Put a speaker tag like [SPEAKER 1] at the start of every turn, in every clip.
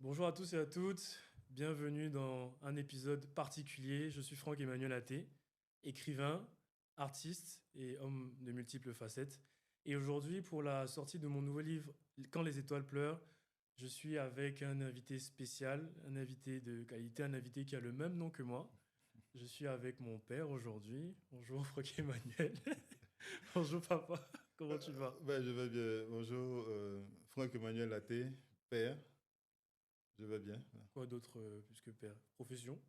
[SPEAKER 1] Bonjour à tous et à toutes, bienvenue dans un épisode particulier. Je suis Franck-Emmanuel Athé, écrivain, artiste et homme de multiples facettes. Et aujourd'hui, pour la sortie de mon nouveau livre Quand les étoiles pleurent, je suis avec un invité spécial, un invité de qualité, un invité qui a le même nom que moi. Je suis avec mon père aujourd'hui. Bonjour Franck-Emmanuel. Bonjour papa, comment tu vas?
[SPEAKER 2] Je vais bien. Bonjour, Franck Emmanuel Laté, père. Je vais bien.
[SPEAKER 1] Quoi d'autre plus que père? Profession?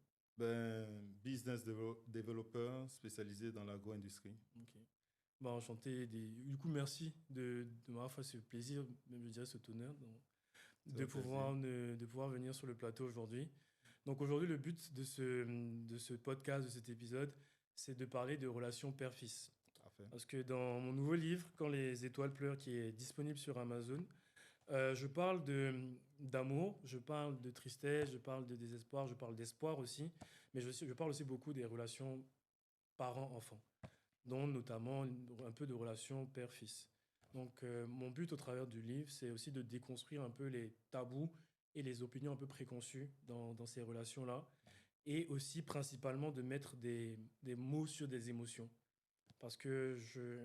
[SPEAKER 2] Business developer spécialisé dans l'agro-industrie.
[SPEAKER 1] Ok. Bah, enchanté. Du coup, merci de m'avoir fait ce plaisir, même je dirais cet honneur,
[SPEAKER 2] C'est un plaisir.
[SPEAKER 1] de pouvoir venir sur le plateau aujourd'hui. Donc aujourd'hui, le but de ce podcast, de cet épisode, c'est de parler de relations père-fils.
[SPEAKER 2] Parfait.
[SPEAKER 1] Parce que dans mon nouveau livre, Quand les étoiles pleurent, qui est disponible sur Amazon, je parle d'amour, je parle de tristesse, je parle de désespoir, je parle d'espoir aussi, mais je parle aussi beaucoup des relations parents-enfants, dont notamment un peu de relation père-fils. Donc, mon but au travers du livre, c'est aussi de déconstruire un peu les tabous et les opinions un peu préconçues dans ces relations-là, et aussi principalement de mettre des mots sur des émotions. Parce que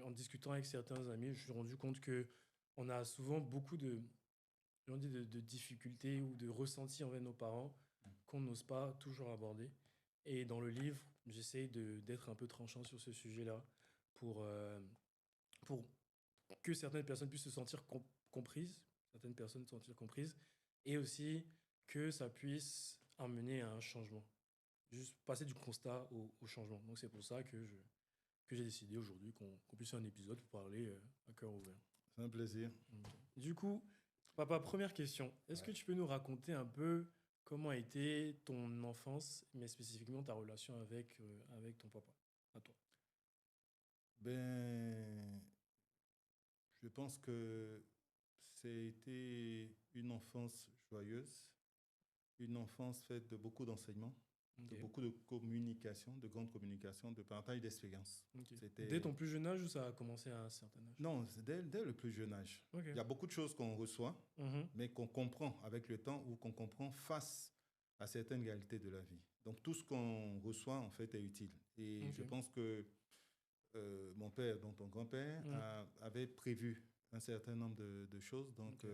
[SPEAKER 1] en discutant avec certains amis, je me suis rendu compte que on a souvent beaucoup de difficultés ou de ressentis envers nos parents qu'on n'ose pas toujours aborder. Et dans le livre, j'essaye d'être un peu tranchant sur ce sujet-là pour que certaines personnes puissent se sentir comprises, certaines personnes se sentir comprises, et aussi que ça puisse amener à un changement. Juste passer du constat au changement. Donc c'est pour ça que j'ai décidé aujourd'hui qu'on puisse faire un épisode pour parler à cœur ouvert.
[SPEAKER 2] C'est un plaisir.
[SPEAKER 1] Ok. Du coup, papa, première question. Est-ce que
[SPEAKER 2] Ouais.
[SPEAKER 1] tu peux nous raconter un peu comment a été ton enfance, mais spécifiquement ta relation avec ton papa, à toi?
[SPEAKER 2] Ben, je pense que c'était une enfance joyeuse, une enfance faite de beaucoup d'enseignements,
[SPEAKER 1] Ok.
[SPEAKER 2] de beaucoup de communication, de grandes communications, de partage d'expériences.
[SPEAKER 1] Ok. Dès
[SPEAKER 2] C'était
[SPEAKER 1] ton plus jeune âge ou ça a commencé à un certain âge?
[SPEAKER 2] Non, c'est dès le plus jeune âge. Il y a
[SPEAKER 1] Ok.
[SPEAKER 2] beaucoup de choses qu'on reçoit,
[SPEAKER 1] Mhm.
[SPEAKER 2] mais qu'on comprend avec le temps ou qu'on comprend face à certaines réalités de la vie. Donc tout ce qu'on reçoit, en fait, est utile. Et je
[SPEAKER 1] Ok.
[SPEAKER 2] pense que mon père, donc ton grand-père,
[SPEAKER 1] Mhm.
[SPEAKER 2] avait prévu un certain nombre de choses. Donc
[SPEAKER 1] Ok.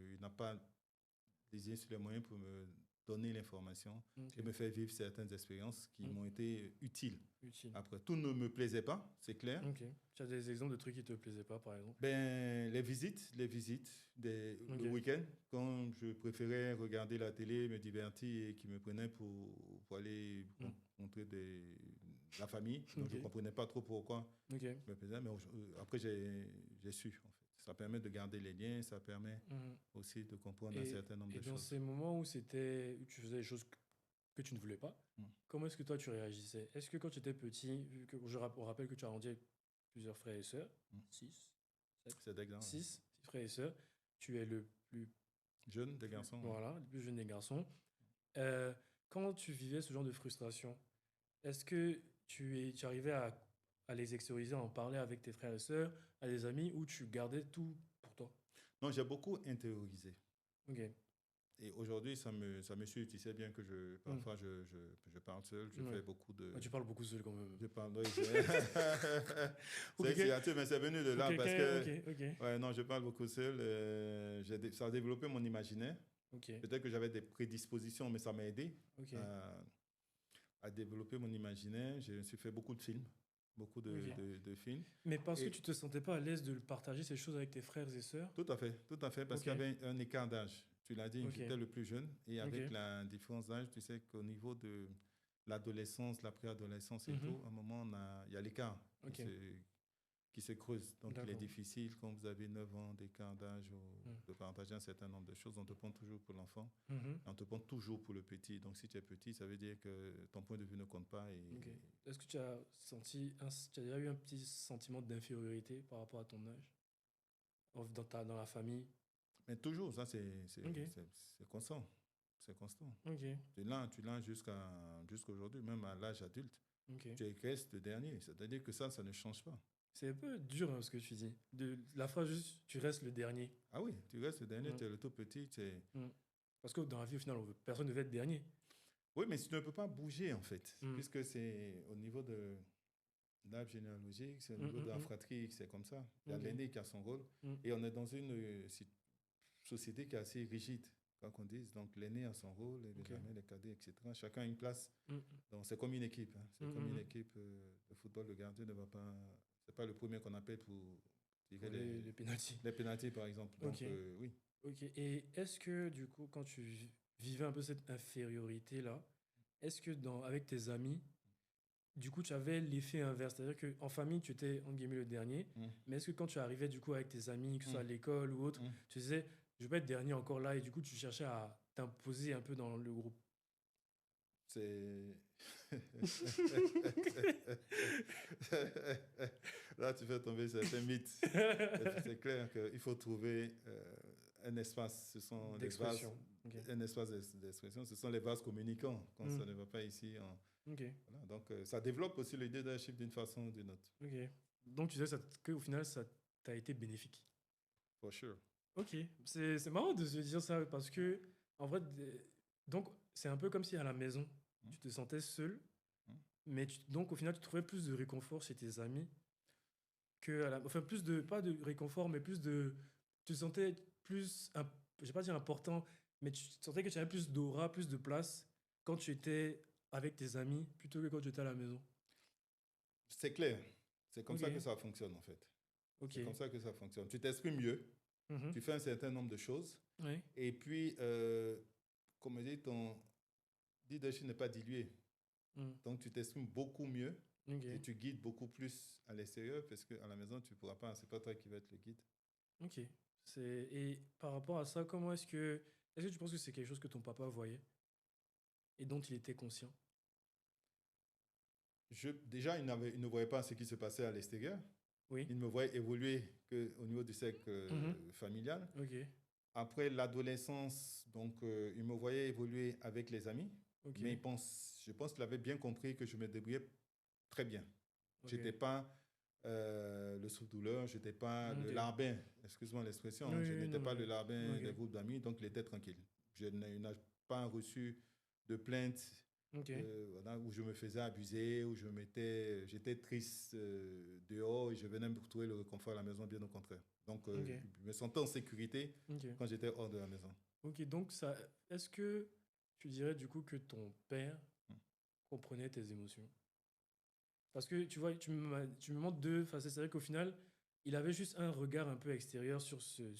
[SPEAKER 2] il n'a pas désigné sur les moyens pour me donner l'information
[SPEAKER 1] Ok.
[SPEAKER 2] et me faire vivre certaines expériences qui
[SPEAKER 1] Mhm.
[SPEAKER 2] m'ont été utiles.
[SPEAKER 1] Utile.
[SPEAKER 2] Après, tout ne me plaisait pas, c'est clair.
[SPEAKER 1] Ok. Tu as des exemples de trucs qui te plaisaient pas, par exemple?
[SPEAKER 2] Le
[SPEAKER 1] Ok.
[SPEAKER 2] week-end, quand je préférais regarder la télé, me divertir et qui me prenaient pour aller
[SPEAKER 1] Mhm.
[SPEAKER 2] rencontrer la famille. Donc je ne
[SPEAKER 1] Ok.
[SPEAKER 2] comprenais pas trop pourquoi
[SPEAKER 1] Ok.
[SPEAKER 2] je me faisais, mais après j'ai su, en fait. Ça permet de garder les liens, ça permet
[SPEAKER 1] Mhm.
[SPEAKER 2] aussi de comprendre un certain nombre
[SPEAKER 1] Et
[SPEAKER 2] de
[SPEAKER 1] dans
[SPEAKER 2] choses.
[SPEAKER 1] ces moments où tu faisais des choses que tu ne voulais pas,
[SPEAKER 2] Mm.
[SPEAKER 1] comment est-ce que toi tu réagissais? Est-ce que quand tu étais petit, vu que on rappelle que tu as grandi avec plusieurs frères et sœurs,
[SPEAKER 2] Mm.
[SPEAKER 1] 6, 7,
[SPEAKER 2] C'est d'exemple.
[SPEAKER 1] 6 frères et sœurs, tu es le
[SPEAKER 2] Jeunes, des garçons, ouais.
[SPEAKER 1] voilà, le plus jeune des garçons. Euh, Quand tu vivais ce genre de frustration, est-ce que tu arrivais à les extérioriser, à en parler avec tes frères et sœurs, à des amis, ou tu gardais tout pour toi?
[SPEAKER 2] Non, j'ai beaucoup intériorisé.
[SPEAKER 1] Ok.
[SPEAKER 2] Et aujourd'hui, ça me suit. Tu sais bien que
[SPEAKER 1] Hmm.
[SPEAKER 2] parfois, je parle seul, je fais
[SPEAKER 1] Ouais.
[SPEAKER 2] beaucoup
[SPEAKER 1] Ouais,
[SPEAKER 2] de.
[SPEAKER 1] tu parles beaucoup seul quand même.
[SPEAKER 2] Je parle. Oui,
[SPEAKER 1] Ou
[SPEAKER 2] c'est
[SPEAKER 1] quelqu'un,
[SPEAKER 2] créatif, mais c'est venu de
[SPEAKER 1] ou
[SPEAKER 2] là parce
[SPEAKER 1] quelqu'un,
[SPEAKER 2] que.
[SPEAKER 1] ok, ok,
[SPEAKER 2] Ouais, non, je parle beaucoup seul. Ça a développé mon imaginaire.
[SPEAKER 1] ok,
[SPEAKER 2] Peut-être que j'avais des prédispositions, mais ça m'a aidé
[SPEAKER 1] ok,
[SPEAKER 2] à développer mon imaginaire. Je me suis fait beaucoup de films, beaucoup
[SPEAKER 1] ok.
[SPEAKER 2] de films.
[SPEAKER 1] Mais parce que
[SPEAKER 2] Et
[SPEAKER 1] tu te sentais pas à l'aise de partager ces choses avec tes frères et sœurs?
[SPEAKER 2] tout à fait, parce
[SPEAKER 1] Ok,
[SPEAKER 2] qu'il y avait un écart d'âge. Tu l'as dit,
[SPEAKER 1] ok,
[SPEAKER 2] j'étais le plus jeune. Et
[SPEAKER 1] ok.
[SPEAKER 2] avec la différence d'âge, tu sais qu'au niveau de l'adolescence, la préadolescence et
[SPEAKER 1] Mhm.
[SPEAKER 2] tout, à un moment, il y a l'écart
[SPEAKER 1] Ok,
[SPEAKER 2] qui se creuse. Donc, il est
[SPEAKER 1] d'accord.
[SPEAKER 2] difficile, quand vous avez 9 ans d'écart d'âge,
[SPEAKER 1] Mhm.
[SPEAKER 2] de partager un certain nombre de choses. On te prend toujours pour l'enfant
[SPEAKER 1] Mhm.
[SPEAKER 2] et on te prend toujours pour le petit. Donc, si tu es petit, ça veut dire que ton point de vue ne compte pas.
[SPEAKER 1] Ok. Est-ce que tu as tu as déjà eu un petit sentiment d'infériorité par rapport à ton âge dans la famille?
[SPEAKER 2] Mais toujours, ça,
[SPEAKER 1] Ok,
[SPEAKER 2] c'est constant. C'est constant.
[SPEAKER 1] ok,
[SPEAKER 2] Tu l'as jusqu'à aujourd'hui, même à l'âge adulte.
[SPEAKER 1] ok.
[SPEAKER 2] Tu restes le dernier. C'est-à-dire que ça ne change pas.
[SPEAKER 1] C'est un peu dur hein, ce que tu dis. La phrase juste, tu restes le dernier.
[SPEAKER 2] Ah oui, tu restes le dernier,
[SPEAKER 1] Mm,
[SPEAKER 2] tu es le tout petit.
[SPEAKER 1] mm. Parce que dans la vie, au final, personne ne veut être dernier.
[SPEAKER 2] Oui, mais tu ne peux pas bouger, en fait,
[SPEAKER 1] Mm.
[SPEAKER 2] puisque c'est au niveau de l'arbre généalogique, c'est au
[SPEAKER 1] Mm,
[SPEAKER 2] niveau de la
[SPEAKER 1] mm,
[SPEAKER 2] fratrie, c'est comme ça. Il y a
[SPEAKER 1] Ok.
[SPEAKER 2] l'aîné qui a son rôle.
[SPEAKER 1] Mm.
[SPEAKER 2] Et on est dans une société qui est assez rigide, quoi qu'on dise. Donc, l'aîné a son rôle, les
[SPEAKER 1] Ok.
[SPEAKER 2] gamins, les cadets, etc. Chacun a une place.
[SPEAKER 1] Mm,
[SPEAKER 2] Donc, c'est comme une équipe. Hein. C'est
[SPEAKER 1] mm,
[SPEAKER 2] comme une
[SPEAKER 1] mm.
[SPEAKER 2] équipe de football. Le gardien ne va pas. C'est pas le premier qu'on appelle pour tirer
[SPEAKER 1] Pour les pénaltys.
[SPEAKER 2] les pénaltys, par exemple.
[SPEAKER 1] Ok.
[SPEAKER 2] Donc, oui.
[SPEAKER 1] Ok. Et est-ce que, du coup, quand tu vivais un peu cette infériorité-là, est-ce que avec tes amis, du coup, tu avais l'effet inverse? C'est-à-dire qu'en famille, tu étais, entre guillemets, le dernier,
[SPEAKER 2] Mm,
[SPEAKER 1] mais est-ce que quand tu arrivais, du coup, avec tes amis, que ce soit à
[SPEAKER 2] mm,
[SPEAKER 1] l'école ou autre,
[SPEAKER 2] mm.
[SPEAKER 1] tu disais, je vais être dernier encore là, et du coup, tu cherchais à t'imposer un peu dans le groupe?
[SPEAKER 2] C'est. Là, tu fais tomber certains mythes. C'est clair qu'il faut trouver un espace. Ce sont les vases,
[SPEAKER 1] D'expression. Ok.
[SPEAKER 2] un espace d'expression. Ce sont les vases communicants quand
[SPEAKER 1] Mm.
[SPEAKER 2] ça ne va pas ici.
[SPEAKER 1] Ok.
[SPEAKER 2] Voilà. Donc, ça développe aussi le leadership d'une façon ou d'une autre.
[SPEAKER 1] Ok. Donc, tu disais qu'au final, ça t'a été bénéfique.
[SPEAKER 2] For sure.
[SPEAKER 1] Ok. C'est marrant de se dire ça parce que, en vrai, donc, c'est un peu comme si à la maison,
[SPEAKER 2] Mm.
[SPEAKER 1] tu te sentais seul,
[SPEAKER 2] Mm.
[SPEAKER 1] mais donc, au final, tu trouvais plus de réconfort chez tes amis enfin, plus de, pas de réconfort, mais plus de, tu te sentais plus, je vais pas dire important, mais tu sentais que tu avais plus d'aura, plus de place quand tu étais avec tes amis plutôt que quand tu étais à la maison.
[SPEAKER 2] C'est clair. C'est comme
[SPEAKER 1] Ok.
[SPEAKER 2] ça que ça fonctionne, en fait.
[SPEAKER 1] Ok.
[SPEAKER 2] C'est comme ça que ça fonctionne. Tu t'exprimes mieux,
[SPEAKER 1] Mhm.
[SPEAKER 2] tu fais un certain nombre de choses,
[SPEAKER 1] Oui.
[SPEAKER 2] et puis, comme on dit, ton leadership n'est pas dilué.
[SPEAKER 1] Mm.
[SPEAKER 2] Donc, tu t'exprimes beaucoup mieux
[SPEAKER 1] Ok.
[SPEAKER 2] et tu guides beaucoup plus à l'extérieur parce qu'à la maison, tu ne pourras pas. C'est pas toi qui vas être le guide.
[SPEAKER 1] Ok. Et par rapport à ça, est-ce que tu penses que c'est quelque chose que ton papa voyait et dont il était conscient?
[SPEAKER 2] Déjà, il ne voyait pas ce qui se passait à l'extérieur.
[SPEAKER 1] Oui.
[SPEAKER 2] Il me voyait évoluer qu'au niveau du cercle
[SPEAKER 1] Mhm.
[SPEAKER 2] familial.
[SPEAKER 1] Ok.
[SPEAKER 2] Après l'adolescence, donc, il me voyait évoluer avec les amis.
[SPEAKER 1] Ok.
[SPEAKER 2] Mais je pense qu'il avait bien compris que je me débrouillais très bien. Je
[SPEAKER 1] Ok.
[SPEAKER 2] n'étais pas le souffre-douleur, je n'étais pas le
[SPEAKER 1] Ok.
[SPEAKER 2] larbin, excuse-moi l'expression,
[SPEAKER 1] Oui,
[SPEAKER 2] hein, je
[SPEAKER 1] oui,
[SPEAKER 2] n'étais
[SPEAKER 1] non,
[SPEAKER 2] pas
[SPEAKER 1] mais.
[SPEAKER 2] le larbin
[SPEAKER 1] Ok.
[SPEAKER 2] des groupes d'amis, donc il était tranquille. Je n'ai pas reçu de plainte
[SPEAKER 1] Ok.
[SPEAKER 2] voilà, où je me faisais abuser, où j'étais triste dehors et je venais me retrouver le réconfort à la maison, bien au contraire. Donc,
[SPEAKER 1] Ok.
[SPEAKER 2] je me sentais en sécurité
[SPEAKER 1] Ok.
[SPEAKER 2] quand j'étais hors de la maison.
[SPEAKER 1] Ok. Donc, est-ce que tu dirais du coup que ton père
[SPEAKER 2] Mm.
[SPEAKER 1] comprenait tes émotions? Parce que tu vois, tu me montres deux facettes. C'est vrai qu'au final, il avait juste un regard un peu extérieur sur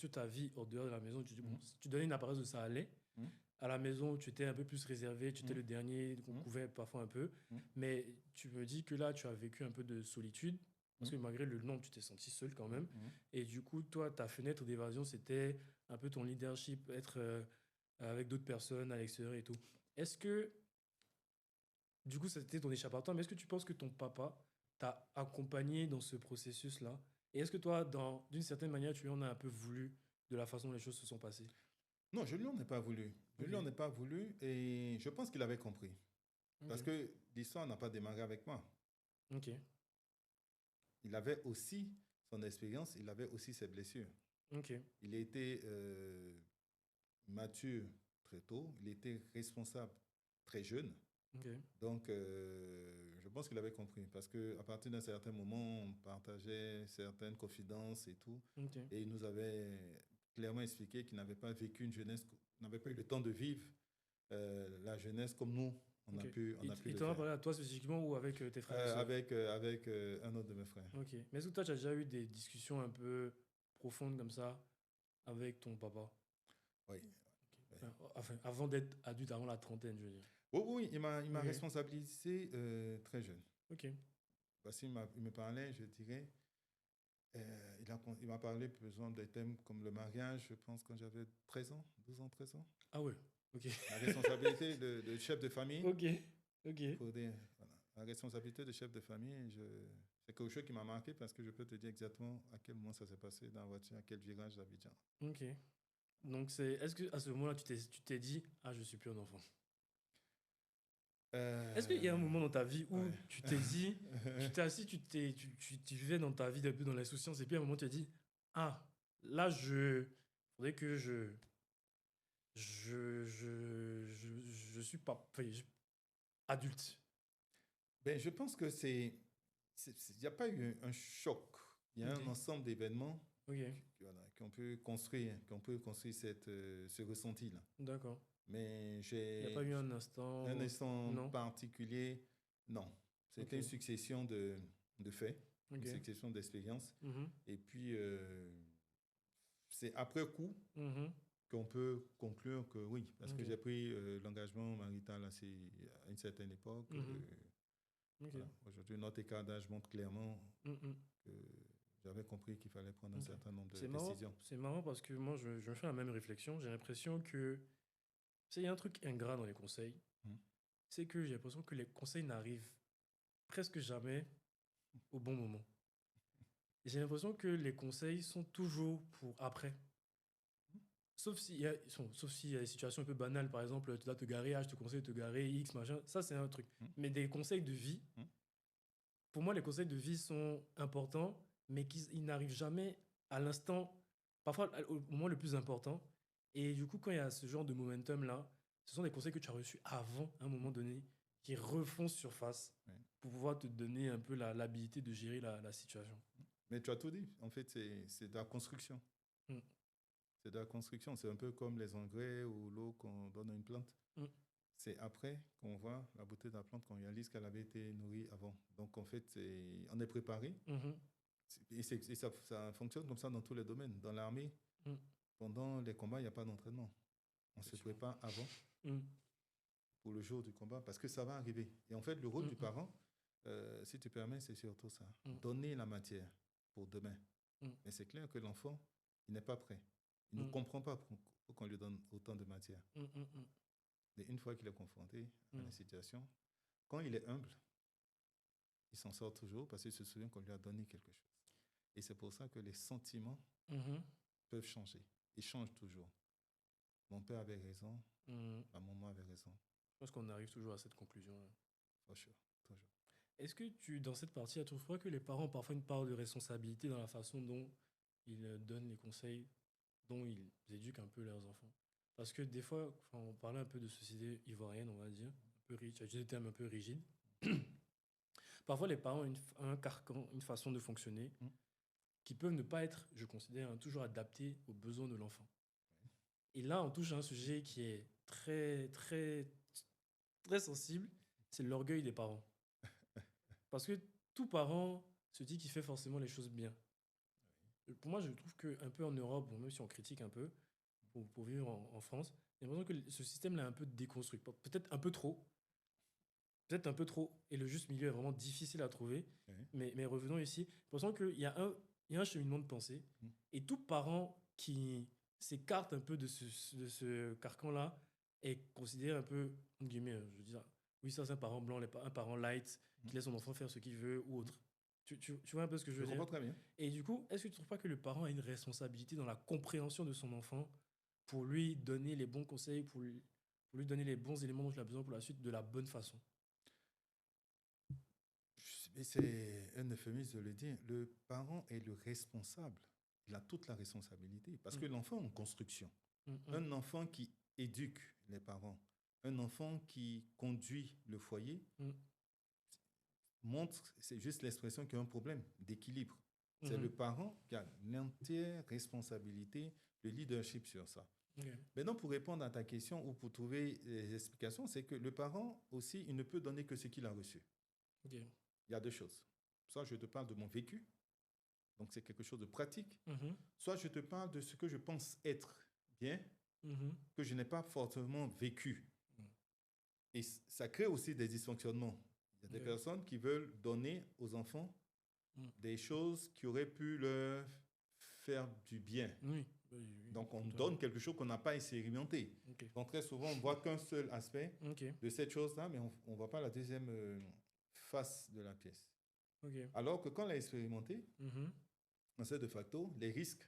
[SPEAKER 1] ta vie hors dehors de la maison. Tu dis, bon,
[SPEAKER 2] Mm.
[SPEAKER 1] si tu donnais une apparence de ça allait.
[SPEAKER 2] Mm.
[SPEAKER 1] À la maison, tu étais un peu plus réservé, tu étais
[SPEAKER 2] Mm.
[SPEAKER 1] le dernier qu'on
[SPEAKER 2] Mm.
[SPEAKER 1] couvait parfois un peu.
[SPEAKER 2] Mm.
[SPEAKER 1] Mais tu me dis que là, tu as vécu un peu de solitude. Parce
[SPEAKER 2] Mm.
[SPEAKER 1] que malgré le nom, tu t'es senti seul quand même.
[SPEAKER 2] Mm.
[SPEAKER 1] Et du coup, toi, ta fenêtre d'évasion, c'était un peu ton leadership, être avec d'autres personnes à l'extérieur et tout. Est-ce que, du coup, c'était ton échappatoire, mais est-ce que tu penses que ton papa t'a accompagné dans ce processus-là? Et est-ce que toi, d'une certaine manière, tu lui en as un peu voulu de la façon dont les choses se sont passées?
[SPEAKER 2] Non, je ne lui en ai pas voulu. Je ne
[SPEAKER 1] Ok,
[SPEAKER 2] lui en ai pas voulu et je pense qu'il avait compris.
[SPEAKER 1] ok,
[SPEAKER 2] Parce que l'histoire n'a pas démarré avec moi.
[SPEAKER 1] ok,
[SPEAKER 2] Il avait aussi son expérience, il avait aussi ses blessures.
[SPEAKER 1] ok,
[SPEAKER 2] Il était mature très tôt, il était responsable très jeune.
[SPEAKER 1] ok,
[SPEAKER 2] Donc, je pense qu'il avait compris. Parce qu'à partir d'un certain moment, on partageait certaines confidences et tout.
[SPEAKER 1] ok.
[SPEAKER 2] Et il nous avait clairement expliqué qu'il n'avait pas vécu une jeunesse, n'avait pas eu le temps de vivre la jeunesse comme nous, on
[SPEAKER 1] Ok.
[SPEAKER 2] a pu
[SPEAKER 1] Il
[SPEAKER 2] le
[SPEAKER 1] t'en a
[SPEAKER 2] faire.
[SPEAKER 1] parlé à toi spécifiquement ou avec tes frères et sœurs?
[SPEAKER 2] Avec un autre de mes frères.
[SPEAKER 1] Ok. Mais est-ce que toi, tu as déjà eu des discussions un peu profondes comme ça avec ton papa?
[SPEAKER 2] Oui.
[SPEAKER 1] Enfin, avant d'être adulte, avant la trentaine, je veux dire.
[SPEAKER 2] Oui, oui, il m'a
[SPEAKER 1] Ok.
[SPEAKER 2] responsabilisé très jeune.
[SPEAKER 1] Ok.
[SPEAKER 2] Parce qu'il il me parlait, je dirais, il m'a parlé, par exemple, des thèmes comme le mariage, je pense, quand j'avais 13 ans, 12 ans, 13 ans.
[SPEAKER 1] Ah ouais. Ok.
[SPEAKER 2] La responsabilité de chef de famille,
[SPEAKER 1] Ok. Ok.
[SPEAKER 2] voilà. La responsabilité de chef de famille, c'est quelque chose qui m'a marqué parce que je peux te dire exactement à quel moment ça s'est passé dans la voiture, à quel virage d'Abidjan.
[SPEAKER 1] Ok. Donc, est-ce que à ce moment-là, tu t'es dit, ah, je suis plus un enfant? Est-ce qu'il y a un moment dans ta vie où
[SPEAKER 2] Ouais.
[SPEAKER 1] tu t'es dit, tu t'es assis, tu vivais dans ta vie un peu dans l'insouciance, et puis à un moment, tu t'es dit, ah, là, faudrait que je je suis pas adulte.
[SPEAKER 2] Ben, je pense que il n'y a pas eu un choc. Il y a
[SPEAKER 1] Ok,
[SPEAKER 2] un ensemble d'événements
[SPEAKER 1] ok,
[SPEAKER 2] voilà, qu'on peut construire ce ressenti-là.
[SPEAKER 1] d'accord.
[SPEAKER 2] Mais
[SPEAKER 1] Il n'y a pas eu un instant
[SPEAKER 2] un
[SPEAKER 1] où...
[SPEAKER 2] instant
[SPEAKER 1] Non?
[SPEAKER 2] particulier, non.
[SPEAKER 1] Ok,
[SPEAKER 2] C'était une succession de faits, une
[SPEAKER 1] ok.
[SPEAKER 2] succession d'expériences.
[SPEAKER 1] Mhm,
[SPEAKER 2] Et puis, c'est après coup
[SPEAKER 1] mhm,
[SPEAKER 2] qu'on peut conclure que oui, parce que
[SPEAKER 1] ok,
[SPEAKER 2] j'ai pris l'engagement marital à une certaine époque.
[SPEAKER 1] mhm, ok,
[SPEAKER 2] Voilà. Aujourd'hui, notre écart d'âge montre clairement
[SPEAKER 1] mhm,
[SPEAKER 2] que j'avais compris qu'il fallait prendre un
[SPEAKER 1] ok.
[SPEAKER 2] certain nombre de décisions.
[SPEAKER 1] C'est marrant parce que moi, je me fais la même réflexion. J'ai l'impression que... Tu sais, il y a un truc ingrat dans les conseils.
[SPEAKER 2] Mhm.
[SPEAKER 1] C'est que j'ai l'impression que les conseils n'arrivent presque jamais au bon moment. Et j'ai l'impression que les conseils sont toujours pour après. Sauf s'il y a des situations un peu banales, par exemple, tu dois te garer, je te conseille de te garer, X, machin, ça c'est un truc.
[SPEAKER 2] Mhm.
[SPEAKER 1] Mais des conseils de vie,
[SPEAKER 2] Mhm.
[SPEAKER 1] pour moi, les conseils de vie sont importants, mais ils n'arrivent jamais à l'instant, parfois au moment le plus important. Et du coup, quand il y a ce genre de momentum-là, ce sont des conseils que tu as reçus avant, à un moment donné, qui refont surface
[SPEAKER 2] Ouais.
[SPEAKER 1] pour pouvoir te donner un peu l'habilité de gérer la situation.
[SPEAKER 2] Mais tu as tout dit. En fait, c'est de la construction.
[SPEAKER 1] Mm,
[SPEAKER 2] C'est de la construction. C'est un peu comme les engrais ou l'eau qu'on donne à une plante.
[SPEAKER 1] mm,
[SPEAKER 2] C'est après qu'on voit la beauté de la plante, qu'on réalise qu'elle avait été nourrie avant. Donc, en fait, on est préparé.
[SPEAKER 1] mhm,
[SPEAKER 2] Et ça fonctionne comme ça dans tous les domaines. Dans l'armée,
[SPEAKER 1] mm,
[SPEAKER 2] pendant les combats, il n'y a pas d'entraînement. On se
[SPEAKER 1] effectivement.
[SPEAKER 2] prépare avant
[SPEAKER 1] Mm,
[SPEAKER 2] pour le jour du combat parce que ça va arriver. Et en fait, le rôle
[SPEAKER 1] mm,
[SPEAKER 2] du
[SPEAKER 1] mm,
[SPEAKER 2] parent, si tu permets, c'est surtout ça.
[SPEAKER 1] mm,
[SPEAKER 2] Donner la matière pour demain.
[SPEAKER 1] mm,
[SPEAKER 2] Mais c'est clair que l'enfant, il n'est pas prêt. Il ne
[SPEAKER 1] mm,
[SPEAKER 2] comprend pas pour qu'on lui donne autant de matière.
[SPEAKER 1] mm, mm, mm,
[SPEAKER 2] Et une fois qu'il est confronté à la
[SPEAKER 1] mm.
[SPEAKER 2] situation, quand il est humble, il s'en sort toujours parce qu'il se souvient qu'on lui a donné quelque chose. Et c'est pour ça que les sentiments
[SPEAKER 1] Mhm.
[SPEAKER 2] peuvent changer. Ils changent toujours. Mon père avait raison,
[SPEAKER 1] Mm.
[SPEAKER 2] ma maman avait raison.
[SPEAKER 1] Je pense qu'on arrive toujours à cette conclusion.
[SPEAKER 2] For sure, toujours.
[SPEAKER 1] Est-ce que dans cette partie, tu trouves que les parents ont parfois une part de responsabilité dans la façon dont ils donnent les conseils, dont ils éduquent un peu leurs enfants? Parce que des fois, enfin, on parlait un peu de société ivoirienne, on va dire, un peu riche, des termes un peu rigides. Parfois, les parents ont un carcan, une façon de fonctionner
[SPEAKER 2] Mm.
[SPEAKER 1] qui peuvent ne pas être, je considère, toujours adaptée aux besoins de l'enfant. Et là, on touche à un sujet qui est très, très, très sensible, c'est l'orgueil des parents. Parce que tout parent se dit qu'il fait forcément les choses bien. Pour moi, je trouve qu'un peu en Europe, bon, même si on critique un peu, pour vivre en France, j'ai l'impression que ce système-là est un peu déconstruit. Peut-être un peu trop. Peut-être un peu trop. Et le juste milieu est vraiment difficile à trouver.
[SPEAKER 2] Ouais.
[SPEAKER 1] Mais revenons ici. J'ai l'impression il y a un cheminement de pensée.
[SPEAKER 2] Mm.
[SPEAKER 1] Et tout parent qui s'écarte un peu de ce carcan-là est considéré un peu, entre guillemets, je veux dire, oui, ça c'est un parent blanc, un parent light,
[SPEAKER 2] Mm.
[SPEAKER 1] qui laisse son enfant faire ce qu'il veut ou
[SPEAKER 2] Mm.
[SPEAKER 1] autre. Tu vois un peu ce que je
[SPEAKER 2] Je
[SPEAKER 1] veux dire?
[SPEAKER 2] comprends très bien.
[SPEAKER 1] Et du coup, est-ce que tu ne trouves pas que le parent a une responsabilité dans la compréhension de son enfant pour lui donner les bons conseils, pour lui donner les bons éléments dont il a besoin pour la suite de la bonne façon?
[SPEAKER 2] Mais c'est un euphémisme de le dire. Le parent est le responsable. Il a toute la responsabilité. Parce que
[SPEAKER 1] Mm,
[SPEAKER 2] l'enfant est en construction.
[SPEAKER 1] mm, mm,
[SPEAKER 2] Un enfant qui éduque les parents, un enfant qui conduit le foyer,
[SPEAKER 1] mm,
[SPEAKER 2] montre, c'est juste l'expression qu'il y a un problème d'équilibre. C'est le
[SPEAKER 1] mhm.
[SPEAKER 2] parent qui a l'entière responsabilité, le leadership sur ça.
[SPEAKER 1] Ok,
[SPEAKER 2] Maintenant, pour répondre à ta question ou pour trouver des explications, c'est que le parent aussi, il ne peut donner que ce qu'il a reçu.
[SPEAKER 1] ok.
[SPEAKER 2] Il y a deux choses. Soit je te parle de mon vécu, donc c'est quelque chose de pratique,
[SPEAKER 1] Mhm,
[SPEAKER 2] soit je te parle de ce que je pense être bien,
[SPEAKER 1] mhm,
[SPEAKER 2] que je n'ai pas fortement vécu.
[SPEAKER 1] mm,
[SPEAKER 2] Et ça crée aussi des dysfonctionnements. Il y a des
[SPEAKER 1] ok,
[SPEAKER 2] personnes qui veulent donner aux enfants
[SPEAKER 1] mm.
[SPEAKER 2] des choses qui auraient pu leur faire du bien.
[SPEAKER 1] Oui, oui, oui,
[SPEAKER 2] Donc on
[SPEAKER 1] totalement.
[SPEAKER 2] donne quelque chose qu'on n'a pas expérimenté.
[SPEAKER 1] Ok,
[SPEAKER 2] Donc très souvent, on ne voit qu'un seul aspect
[SPEAKER 1] ok,
[SPEAKER 2] de cette chose-là, mais on ne voit pas la deuxième face de la pièce.
[SPEAKER 1] ok.
[SPEAKER 2] Alors que quand on l'a expérimenté,
[SPEAKER 1] Mhm,
[SPEAKER 2] on sait de facto les risques.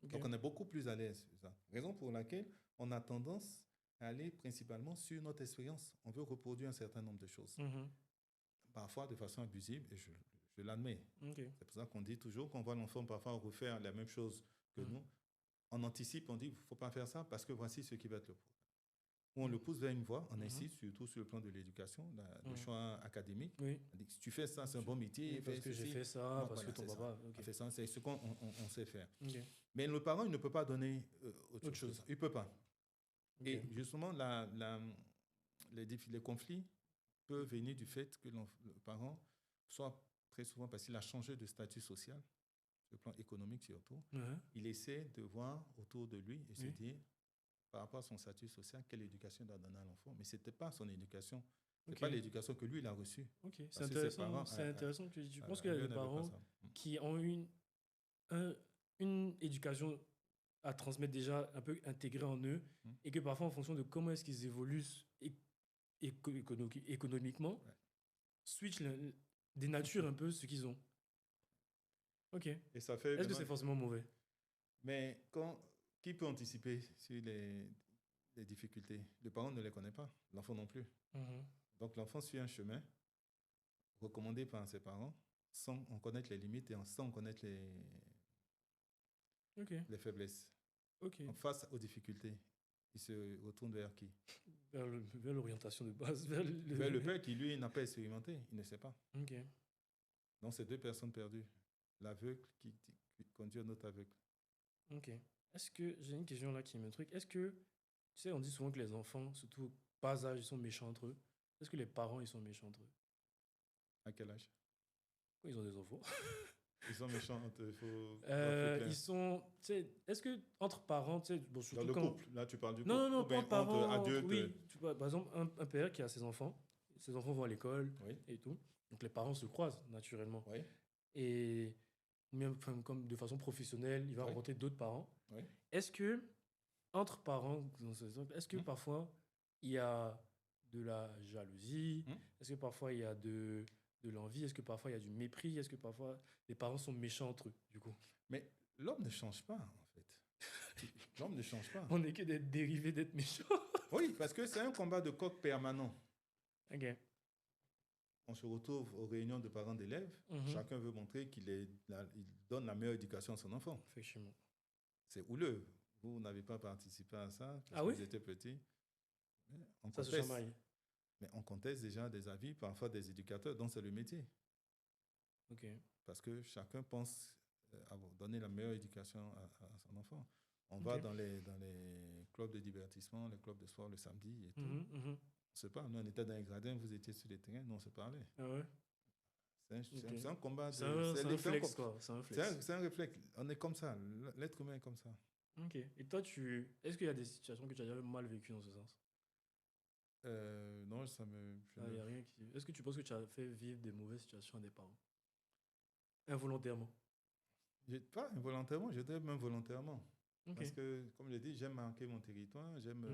[SPEAKER 1] ok.
[SPEAKER 2] Donc on est beaucoup plus à l'aise sur ça. Raison pour laquelle on a tendance à aller principalement sur notre expérience. On veut reproduire un certain nombre de choses.
[SPEAKER 1] Mhm,
[SPEAKER 2] Parfois de façon abusive, et je l'admets.
[SPEAKER 1] ok.
[SPEAKER 2] C'est pour ça qu'on dit toujours qu'on voit l'enfant parfois refaire la même chose que
[SPEAKER 1] Mm,
[SPEAKER 2] nous. on anticipe, on dit, il ne faut pas faire ça parce que voici ce qui va être le problème. Ou on le pousse vers une voie, on insiste, surtout sur le plan de l'éducation, le choix académique.
[SPEAKER 1] Oui.
[SPEAKER 2] On dit, si tu fais ça, c'est un bon métier.
[SPEAKER 1] Oui, parce que j'ai fait ça,
[SPEAKER 2] Non,
[SPEAKER 1] parce
[SPEAKER 2] voilà,
[SPEAKER 1] que ton
[SPEAKER 2] c'est
[SPEAKER 1] papa.
[SPEAKER 2] ça.
[SPEAKER 1] Ok.
[SPEAKER 2] On fait ça, c'est ce qu'on sait faire.
[SPEAKER 1] Ok.
[SPEAKER 2] Mais le parent, il ne peut pas donner
[SPEAKER 1] Autre chose.
[SPEAKER 2] Il ne peut pas.
[SPEAKER 1] Ok.
[SPEAKER 2] Et justement, les conflits peuvent venir du fait que le parent soit très souvent, parce qu'il a changé de statut social, sur le plan économique surtout,
[SPEAKER 1] Ouais.
[SPEAKER 2] il essaie de voir autour de lui et se
[SPEAKER 1] Oui.
[SPEAKER 2] dire, par rapport à son statut social, quelle éducation il doit donner à l'enfant. Mais ce n'était pas son éducation. Ce n'est
[SPEAKER 1] Ok.
[SPEAKER 2] pas l'éducation que lui, il a reçue.
[SPEAKER 1] Ok. C'est
[SPEAKER 2] Parce que ses
[SPEAKER 1] intéressant.
[SPEAKER 2] parents,
[SPEAKER 1] C'est intéressant que tu dis. Je pense qu'il y a
[SPEAKER 2] lui,
[SPEAKER 1] des
[SPEAKER 2] on n'avait pas
[SPEAKER 1] parents
[SPEAKER 2] ça.
[SPEAKER 1] qui ont une éducation à transmettre déjà un peu intégrée en eux et que parfois, en fonction de comment est-ce qu'ils évoluent économiquement,
[SPEAKER 2] Ouais.
[SPEAKER 1] switch dénature un peu ce qu'ils ont. Ok.
[SPEAKER 2] Et ça fait
[SPEAKER 1] Est-ce que c'est forcément mauvais?
[SPEAKER 2] Mais qui peut anticiper sur les difficultés? Le parent ne les connaît pas, l'enfant non plus. Donc l'enfant suit un chemin recommandé par ses parents sans en connaître les limites et sans en connaître les faiblesses.
[SPEAKER 1] Ok.
[SPEAKER 2] Donc, face aux difficultés, il se retourne vers qui?
[SPEAKER 1] Vers l'orientation de base. Vers
[SPEAKER 2] le père qui, lui, n'a pas expérimenté, il ne sait pas.
[SPEAKER 1] Ok.
[SPEAKER 2] Donc c'est deux personnes perdues. L'aveugle qui conduit un autre aveugle.
[SPEAKER 1] Ok. Est-ce que, j'ai une question là qui me truc, est-ce que, tu sais, on dit souvent que les enfants, surtout bas âge, ils sont méchants entre eux. Est-ce que les parents, ils sont méchants entre eux?
[SPEAKER 2] À quel âge?
[SPEAKER 1] Quand ils ont des enfants.
[SPEAKER 2] Ils sont méchants entre
[SPEAKER 1] ils sont, tu sais, est-ce que entre parents, tu sais, bon, surtout
[SPEAKER 2] dans le
[SPEAKER 1] quand...
[SPEAKER 2] couple, là tu parles du couple.
[SPEAKER 1] Non, entre parents,
[SPEAKER 2] adultes.
[SPEAKER 1] oui. Tu vois, par exemple, un père qui a ses enfants vont à l'école
[SPEAKER 2] Oui.
[SPEAKER 1] et tout. Donc les parents se croisent naturellement.
[SPEAKER 2] Oui.
[SPEAKER 1] Et même comme de façon professionnelle, il va rencontrer d'autres parents.
[SPEAKER 2] Oui.
[SPEAKER 1] Est-ce que, entre parents, est-ce que parfois il y a de la jalousie? Est-ce que parfois il y a de l'envie? Est-ce que parfois il y a du mépris? Est-ce que parfois les parents sont méchants entre eux, du coup?
[SPEAKER 2] Mais l'homme ne change pas, en fait. L'homme ne change pas.
[SPEAKER 1] On n'est que des dérivés d'être méchants.
[SPEAKER 2] Oui, parce que c'est un combat de coq permanent.
[SPEAKER 1] Ok.
[SPEAKER 2] On se retrouve aux réunions de parents d'élèves. Chacun veut montrer qu'il donne la meilleure éducation à son enfant.
[SPEAKER 1] Effectivement.
[SPEAKER 2] C'est houleux. Vous n'avez pas participé à ça parce que vous étiez petits.
[SPEAKER 1] Ça se chamaille.
[SPEAKER 2] Mais on conteste déjà des avis, parfois des éducateurs, dont c'est le métier.
[SPEAKER 1] Ok.
[SPEAKER 2] Parce que chacun pense donner la meilleure éducation à son enfant. On va dans les clubs de divertissement, les clubs de sport le samedi et tout. On se parle. Nous, on était dans les gradins, vous étiez sur les terrains, nous, on se parlait.
[SPEAKER 1] Ah ouais?
[SPEAKER 2] C'est un combat.
[SPEAKER 1] C'est un réflexe, quoi. C'est un réflexe.
[SPEAKER 2] C'est un réflexe. On est comme ça. L'être humain est comme ça.
[SPEAKER 1] Ok. Et toi, est-ce qu'il y a des situations que tu as déjà mal vécues dans ce sens?
[SPEAKER 2] Non, ça me...
[SPEAKER 1] y a rien qui... Est-ce que tu penses que tu as fait vivre des mauvaises situations à des parents? Involontairement?
[SPEAKER 2] Pas involontairement, je dirais même volontairement.
[SPEAKER 1] Okay.
[SPEAKER 2] Parce que, comme je l'ai dit, j'aime marquer mon territoire, j'aime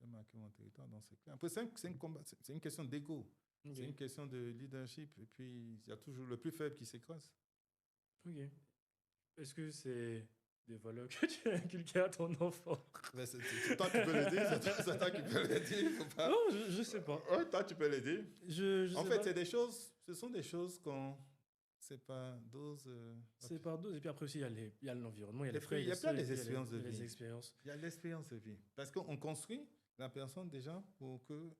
[SPEAKER 2] marquer mon territoire, donc c'est clair. Après, c'est un combat, c'est une question d'ego, c'est une question de leadership, et puis il y a toujours le plus faible qui s'écrase.
[SPEAKER 1] Ok. Est-ce que c'est des valeurs que tu as inculquées à ton enfant?
[SPEAKER 2] C'est toi qui peux le dire, c'est toi qui peux le dire, faut pas...
[SPEAKER 1] Non, je sais pas.
[SPEAKER 2] Toi, tu peux le dire. En fait, ce sont des choses qu'on... C'est par dose.
[SPEAKER 1] C'est par dose. Et puis après aussi, il y a l'environnement, il y a les
[SPEAKER 2] frais. Il y a plein des expériences de vie.
[SPEAKER 1] Il
[SPEAKER 2] y a l'expérience de vie. Parce qu'on construit la personne déjà pour que...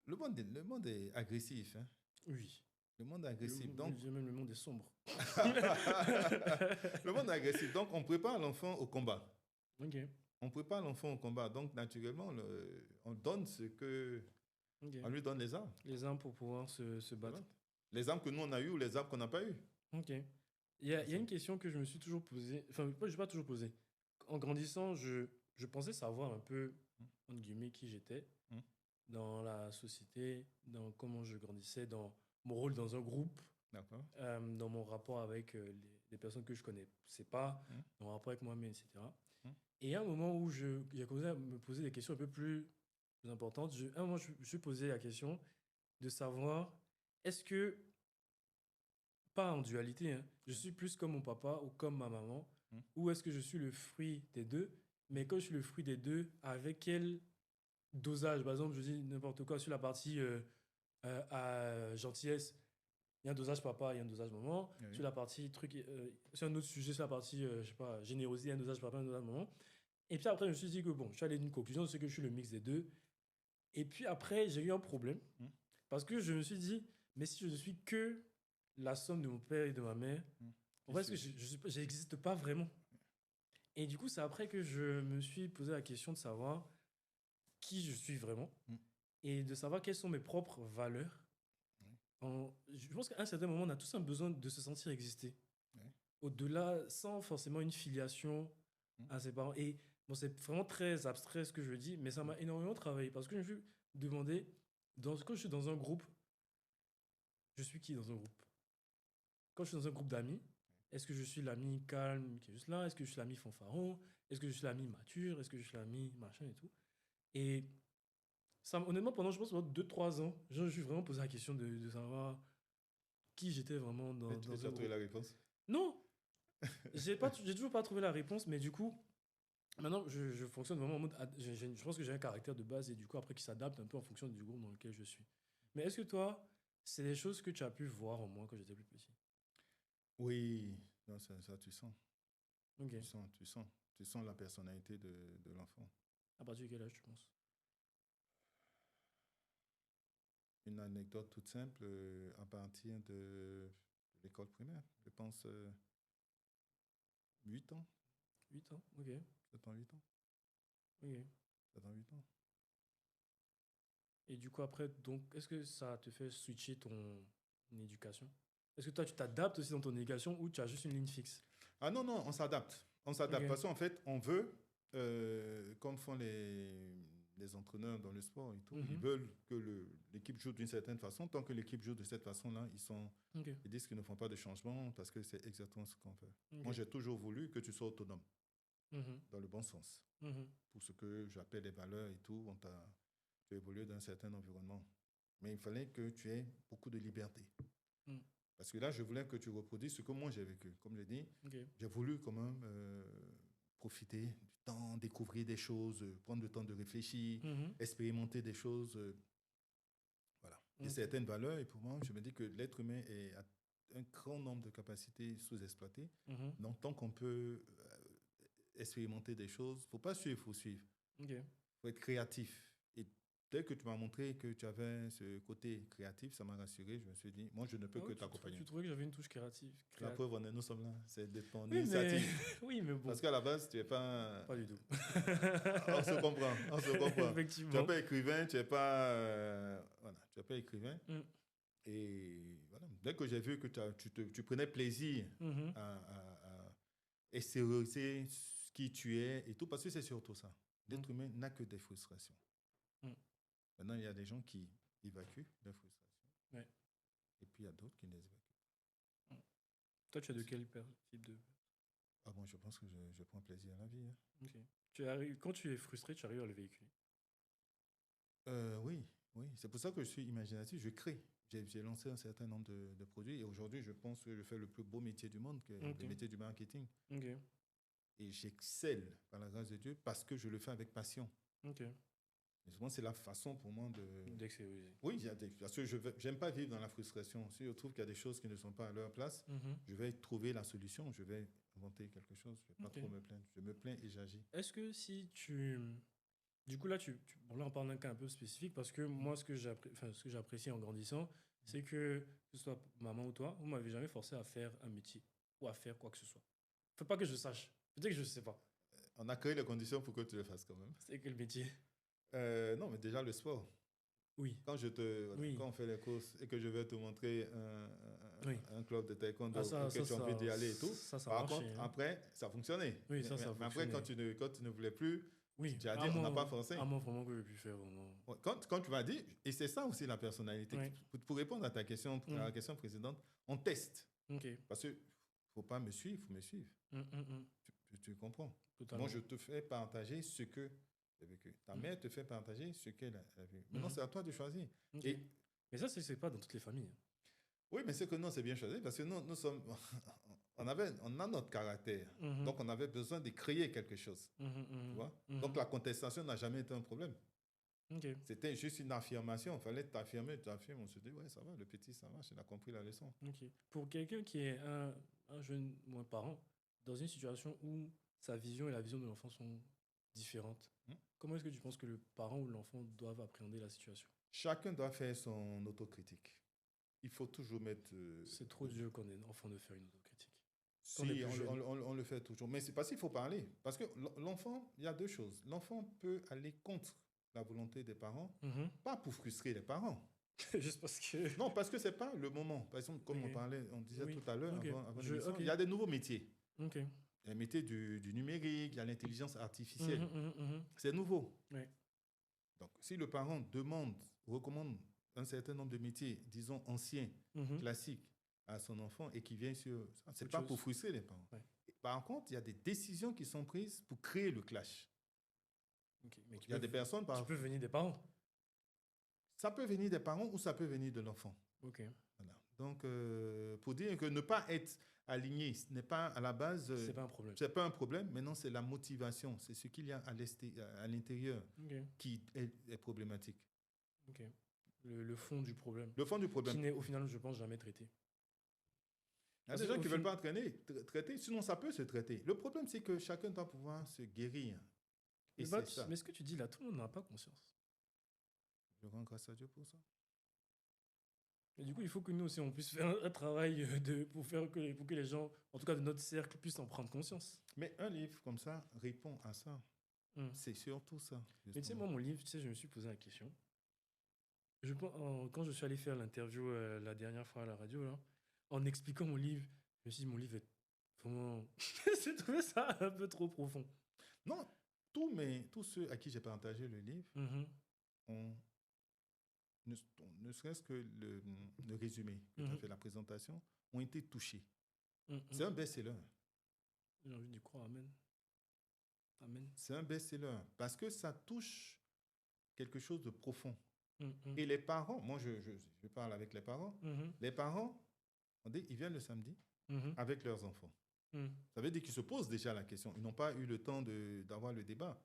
[SPEAKER 2] Le monde est agressif. Hein?
[SPEAKER 1] Oui.
[SPEAKER 2] Le monde est agressif. Donc...
[SPEAKER 1] Même le monde est sombre.
[SPEAKER 2] Le monde est agressif. Donc, on prépare l'enfant au combat.
[SPEAKER 1] Ok.
[SPEAKER 2] On prépare l'enfant au combat. Donc, naturellement, on donne ce que... On lui donne les armes.
[SPEAKER 1] Les armes pour pouvoir se battre.
[SPEAKER 2] Voilà. Les armes que nous, on a eues ou les armes qu'on n'a pas eues.
[SPEAKER 1] Ok. Il y a une question que je me suis toujours posée. Enfin, je ne pas toujours posée. En grandissant, je pensais savoir un peu, entre guillemets, qui j'étais dans la société, dans comment je grandissais, dans mon rôle dans un groupe, dans mon rapport avec les personnes que je ne connaissais pas, dans mon rapport avec moi-même, etc. Et il y a un moment où j'ai commencé à me poser des questions un peu plus importantes. À un moment, je me suis posé la question de savoir, est-ce que, pas en dualité, hein, je suis plus comme mon papa ou comme ma maman, ou est-ce que je suis le fruit des deux, mais quand je suis le fruit des deux, avec quel dosage? Par exemple, je dis n'importe quoi sur la partie à gentillesse. Il y a un dosage papa, il y a un dosage maman.
[SPEAKER 2] Oui.
[SPEAKER 1] Sur la partie truc, c'est un autre sujet, sur la partie, je sais pas, générosité, un dosage papa, un dosage maman. Et puis après, je me suis dit que bon, je suis allé d'une conclusion, c'est que je suis le mix des deux. Et puis après, j'ai eu un problème. Parce que je me suis dit, mais si je ne suis que la somme de mon père et de ma mère, en fait, je n'existe pas vraiment. Et du coup, c'est après que je me suis posé la question de savoir qui je suis vraiment et de savoir quelles sont mes propres valeurs. Je pense qu'à un certain moment, on a tous un besoin de se sentir exister. Au-delà, sans forcément une filiation à ses parents. Et bon, c'est vraiment très abstrait ce que je dis, mais ça m'a énormément travaillé parce que je me suis demandé, quand je suis dans un groupe, je suis qui dans un groupe? Quand je suis dans un groupe d'amis, est-ce que je suis l'ami calme qui est juste là? Est-ce que je suis l'ami fanfaron? Est-ce que je suis l'ami mature? Est-ce que je suis l'ami machin et tout? Et ça, honnêtement, pendant, je pense, 2-3 ans, je me suis vraiment posé la question de savoir qui j'étais vraiment dans
[SPEAKER 2] tu as trouvé la réponse?
[SPEAKER 1] Non! J'ai toujours pas trouvé la réponse, mais du coup, maintenant, je fonctionne vraiment en mode. Je pense que j'ai un caractère de base et du coup, après, qui s'adapte un peu en fonction du groupe dans lequel je suis. Mais est-ce que toi, c'est des choses que tu as pu voir en moi quand j'étais plus petit?
[SPEAKER 2] Oui, non, ça tu sens.
[SPEAKER 1] Ok.
[SPEAKER 2] Tu sens la personnalité de l'enfant.
[SPEAKER 1] À partir de quel âge, tu penses?
[SPEAKER 2] Une anecdote toute simple, à partir de l'école primaire, je pense 8 ans.
[SPEAKER 1] 8 ans, ok.
[SPEAKER 2] 7 ans, 8 ans.
[SPEAKER 1] Ok.
[SPEAKER 2] 7 ans, 8 ans.
[SPEAKER 1] Et du coup, après, donc, est-ce que ça te fait switcher ton éducation? Est-ce que toi, tu t'adaptes aussi dans ton éducation ou tu as juste une ligne fixe?
[SPEAKER 2] Ah non, non, on s'adapte. On s'adapte
[SPEAKER 1] Ok.
[SPEAKER 2] parce qu'en fait, on veut, comme font les entraîneurs dans le sport et tout, ils veulent que l'équipe joue d'une certaine façon. Tant que l'équipe joue de cette façon-là, ils disent qu'ils ne font pas de changement parce que c'est exactement ce qu'on fait. Moi, j'ai toujours voulu que tu sois autonome, dans le bon sens. Pour ce que j'appelle les valeurs et tout, tu as évolué dans un certain environnement. Mais il fallait que tu aies beaucoup de liberté. Parce que là, je voulais que tu reproduises ce que moi j'ai vécu. Comme je l'ai dit, j'ai voulu quand même profiter du temps, découvrir des choses, prendre le temps de réfléchir, expérimenter des choses. Voilà. Il y a certaines valeurs. Et pour moi, je me dis que l'être humain a un grand nombre de capacités sous-exploitées. Donc, tant qu'on peut expérimenter des choses, il ne faut pas suivre, il faut suivre. Il faut être créatif. Et dès que tu m'as montré que tu avais ce côté créatif, ça m'a rassuré. Je me suis dit, moi, je ne peux que t'accompagner.
[SPEAKER 1] Tu trouvais que j'avais une touche créative?
[SPEAKER 2] La preuve, nous sommes là. C'est de ton
[SPEAKER 1] initiative. Oui, mais bon.
[SPEAKER 2] Parce qu'à la base, tu n'es pas...
[SPEAKER 1] Pas du tout.
[SPEAKER 2] On se comprend.
[SPEAKER 1] Effectivement.
[SPEAKER 2] Tu n'es pas écrivain, tu n'es pas... voilà, tu n'es pas écrivain. Et voilà, dès que j'ai vu que tu prenais plaisir à extérioriser qui tu es et tout, parce que c'est surtout ça. L'être humain n'a que des frustrations. Maintenant, il y a des gens qui évacuent leurs frustrations. Et puis, il y a d'autres qui ne les évacuent pas.
[SPEAKER 1] Toi, tu as de quel type de...
[SPEAKER 2] Ah bon, je pense que je prends plaisir à la vie.
[SPEAKER 1] Quand tu es frustré, tu arrives à le véhiculer?
[SPEAKER 2] Oui. C'est pour ça que je suis imaginatif. Je crée. J'ai lancé un certain nombre de produits et aujourd'hui, je pense que je fais le plus beau métier du monde, le métier du marketing. Et j'excelle, par la grâce de Dieu, parce que je le fais avec passion. Et souvent, c'est la façon pour moi
[SPEAKER 1] d'extérioriser.
[SPEAKER 2] Oui, parce que je n'aime pas vivre dans la frustration. Si je trouve qu'il y a des choses qui ne sont pas à leur place, je vais trouver la solution. Je vais inventer quelque chose. Je ne vais pas trop me plaindre. Je me plains et j'agis.
[SPEAKER 1] Est-ce que si tu... Du coup, là, bon, là, on parle d'un cas un peu spécifique parce que moi, ce que j'ai apprécié en grandissant, c'est que ce soit maman ou toi, vous ne m'avez jamais forcé à faire un métier ou à faire quoi que ce soit. Faut pas que je sache. Peut-être que je ne sais pas.
[SPEAKER 2] On a créé les conditions pour que tu le fasses quand même.
[SPEAKER 1] C'est quel métier?
[SPEAKER 2] Non, mais déjà le sport.
[SPEAKER 1] Oui.
[SPEAKER 2] Quand on fait les courses et que je vais te montrer un club de taekwondo et que tu as envie d'y aller et tout, par contre, après, ça fonctionnait.
[SPEAKER 1] Oui, ça
[SPEAKER 2] mais après, quand tu ne voulais plus, tu as dit, on n'a pas forcé.
[SPEAKER 1] Moi, vraiment, que j'ai pu faire. Vraiment.
[SPEAKER 2] Quand tu m'as dit, et c'est ça aussi la personnalité, pour répondre à ta question, à la question précédente, on teste. Parce qu'il ne faut pas me suivre, il faut me suivre. Tu comprends? Totalement. Moi, je te fais partager ce que j'ai vécu. Ta mère te fait partager ce qu'elle a vécu. Maintenant, c'est à toi de choisir.
[SPEAKER 1] Mais ça, c'est pas dans toutes les familles.
[SPEAKER 2] Oui, mais c'est que non, c'est bien choisi parce que nous sommes... on a notre caractère. Donc, on avait besoin de créer quelque chose. Tu vois? Donc, la contestation n'a jamais été un problème.
[SPEAKER 1] Ok.
[SPEAKER 2] C'était juste une affirmation. Il fallait t'affirmer, tu affirmes. On se dit, ouais, ça va, le petit, ça va, il a compris la leçon.
[SPEAKER 1] Ok. Pour quelqu'un qui est un jeune ou un parent, dans une situation où sa vision et la vision de l'enfant sont différentes, comment est-ce que tu penses que le parent ou l'enfant doivent appréhender la situation?
[SPEAKER 2] Chacun doit faire son autocritique. Il faut toujours mettre...
[SPEAKER 1] C'est trop dur quand on est enfant de faire une autocritique.
[SPEAKER 2] Si, on le fait toujours. Mais c'est parce qu'il faut parler. Parce que l'enfant, il y a deux choses. L'enfant peut aller contre la volonté des parents, pas pour frustrer les parents.
[SPEAKER 1] Juste parce que...
[SPEAKER 2] Non, parce que ce n'est pas le moment. Par exemple, comme on disait tout à l'heure, avant l'émission, il y a des nouveaux métiers. Il y a le métier du numérique, il y a l'intelligence artificielle. C'est nouveau. Donc, si le parent recommande un certain nombre de métiers, disons anciens, classiques, à son enfant et qui vient sur... Ce n'est pas pour frustrer les parents. Par contre, il y a des décisions qui sont prises pour créer le clash.
[SPEAKER 1] Mais
[SPEAKER 2] il y a des personnes...
[SPEAKER 1] Ça peut venir des parents.
[SPEAKER 2] Ça peut venir des parents ou ça peut venir de l'enfant. Voilà. Donc, pour dire que ne pas être aligné, ce n'est pas à la base...
[SPEAKER 1] c'est pas un problème.
[SPEAKER 2] C'est pas un problème, mais non, c'est la motivation. C'est ce qu'il y a à l'intérieur qui est problématique.
[SPEAKER 1] Le fond du problème.
[SPEAKER 2] Le fond du problème.
[SPEAKER 1] Qui n'est au final, je pense, jamais traité.
[SPEAKER 2] Il y a des gens qui ne veulent pas traiter, sinon ça peut se traiter. Le problème, c'est que chacun doit pouvoir se guérir. Et c'est ça.
[SPEAKER 1] Mais ce que tu dis là, tout le monde n'a pas conscience.
[SPEAKER 2] Je rends grâce à Dieu pour ça.
[SPEAKER 1] Et du coup, il faut que nous aussi, on puisse faire un travail pour que les gens, en tout cas de notre cercle, puissent en prendre conscience.
[SPEAKER 2] Mais un livre comme ça répond à ça. C'est surtout ça.
[SPEAKER 1] Mais tu sais, moi, mon livre, je me suis posé la question. Quand je suis allé faire l'interview la dernière fois à la radio, là, en expliquant mon livre, je me suis dit, mon livre est vraiment... J'ai trouvé ça un peu trop profond.
[SPEAKER 2] Non, tous ceux à qui j'ai partagé le livre, ne serait-ce que le résumé, que tu as fait la présentation, ont été touchés. C'est un best-seller.
[SPEAKER 1] J'ai envie d'y croire, amen. Amen.
[SPEAKER 2] C'est un best-seller parce que ça touche quelque chose de profond. Et les parents, moi je parle avec les parents, les parents, ils viennent le samedi avec leurs enfants. Ça veut dire qu'ils se posent déjà la question. Ils n'ont pas eu le temps d'avoir le débat.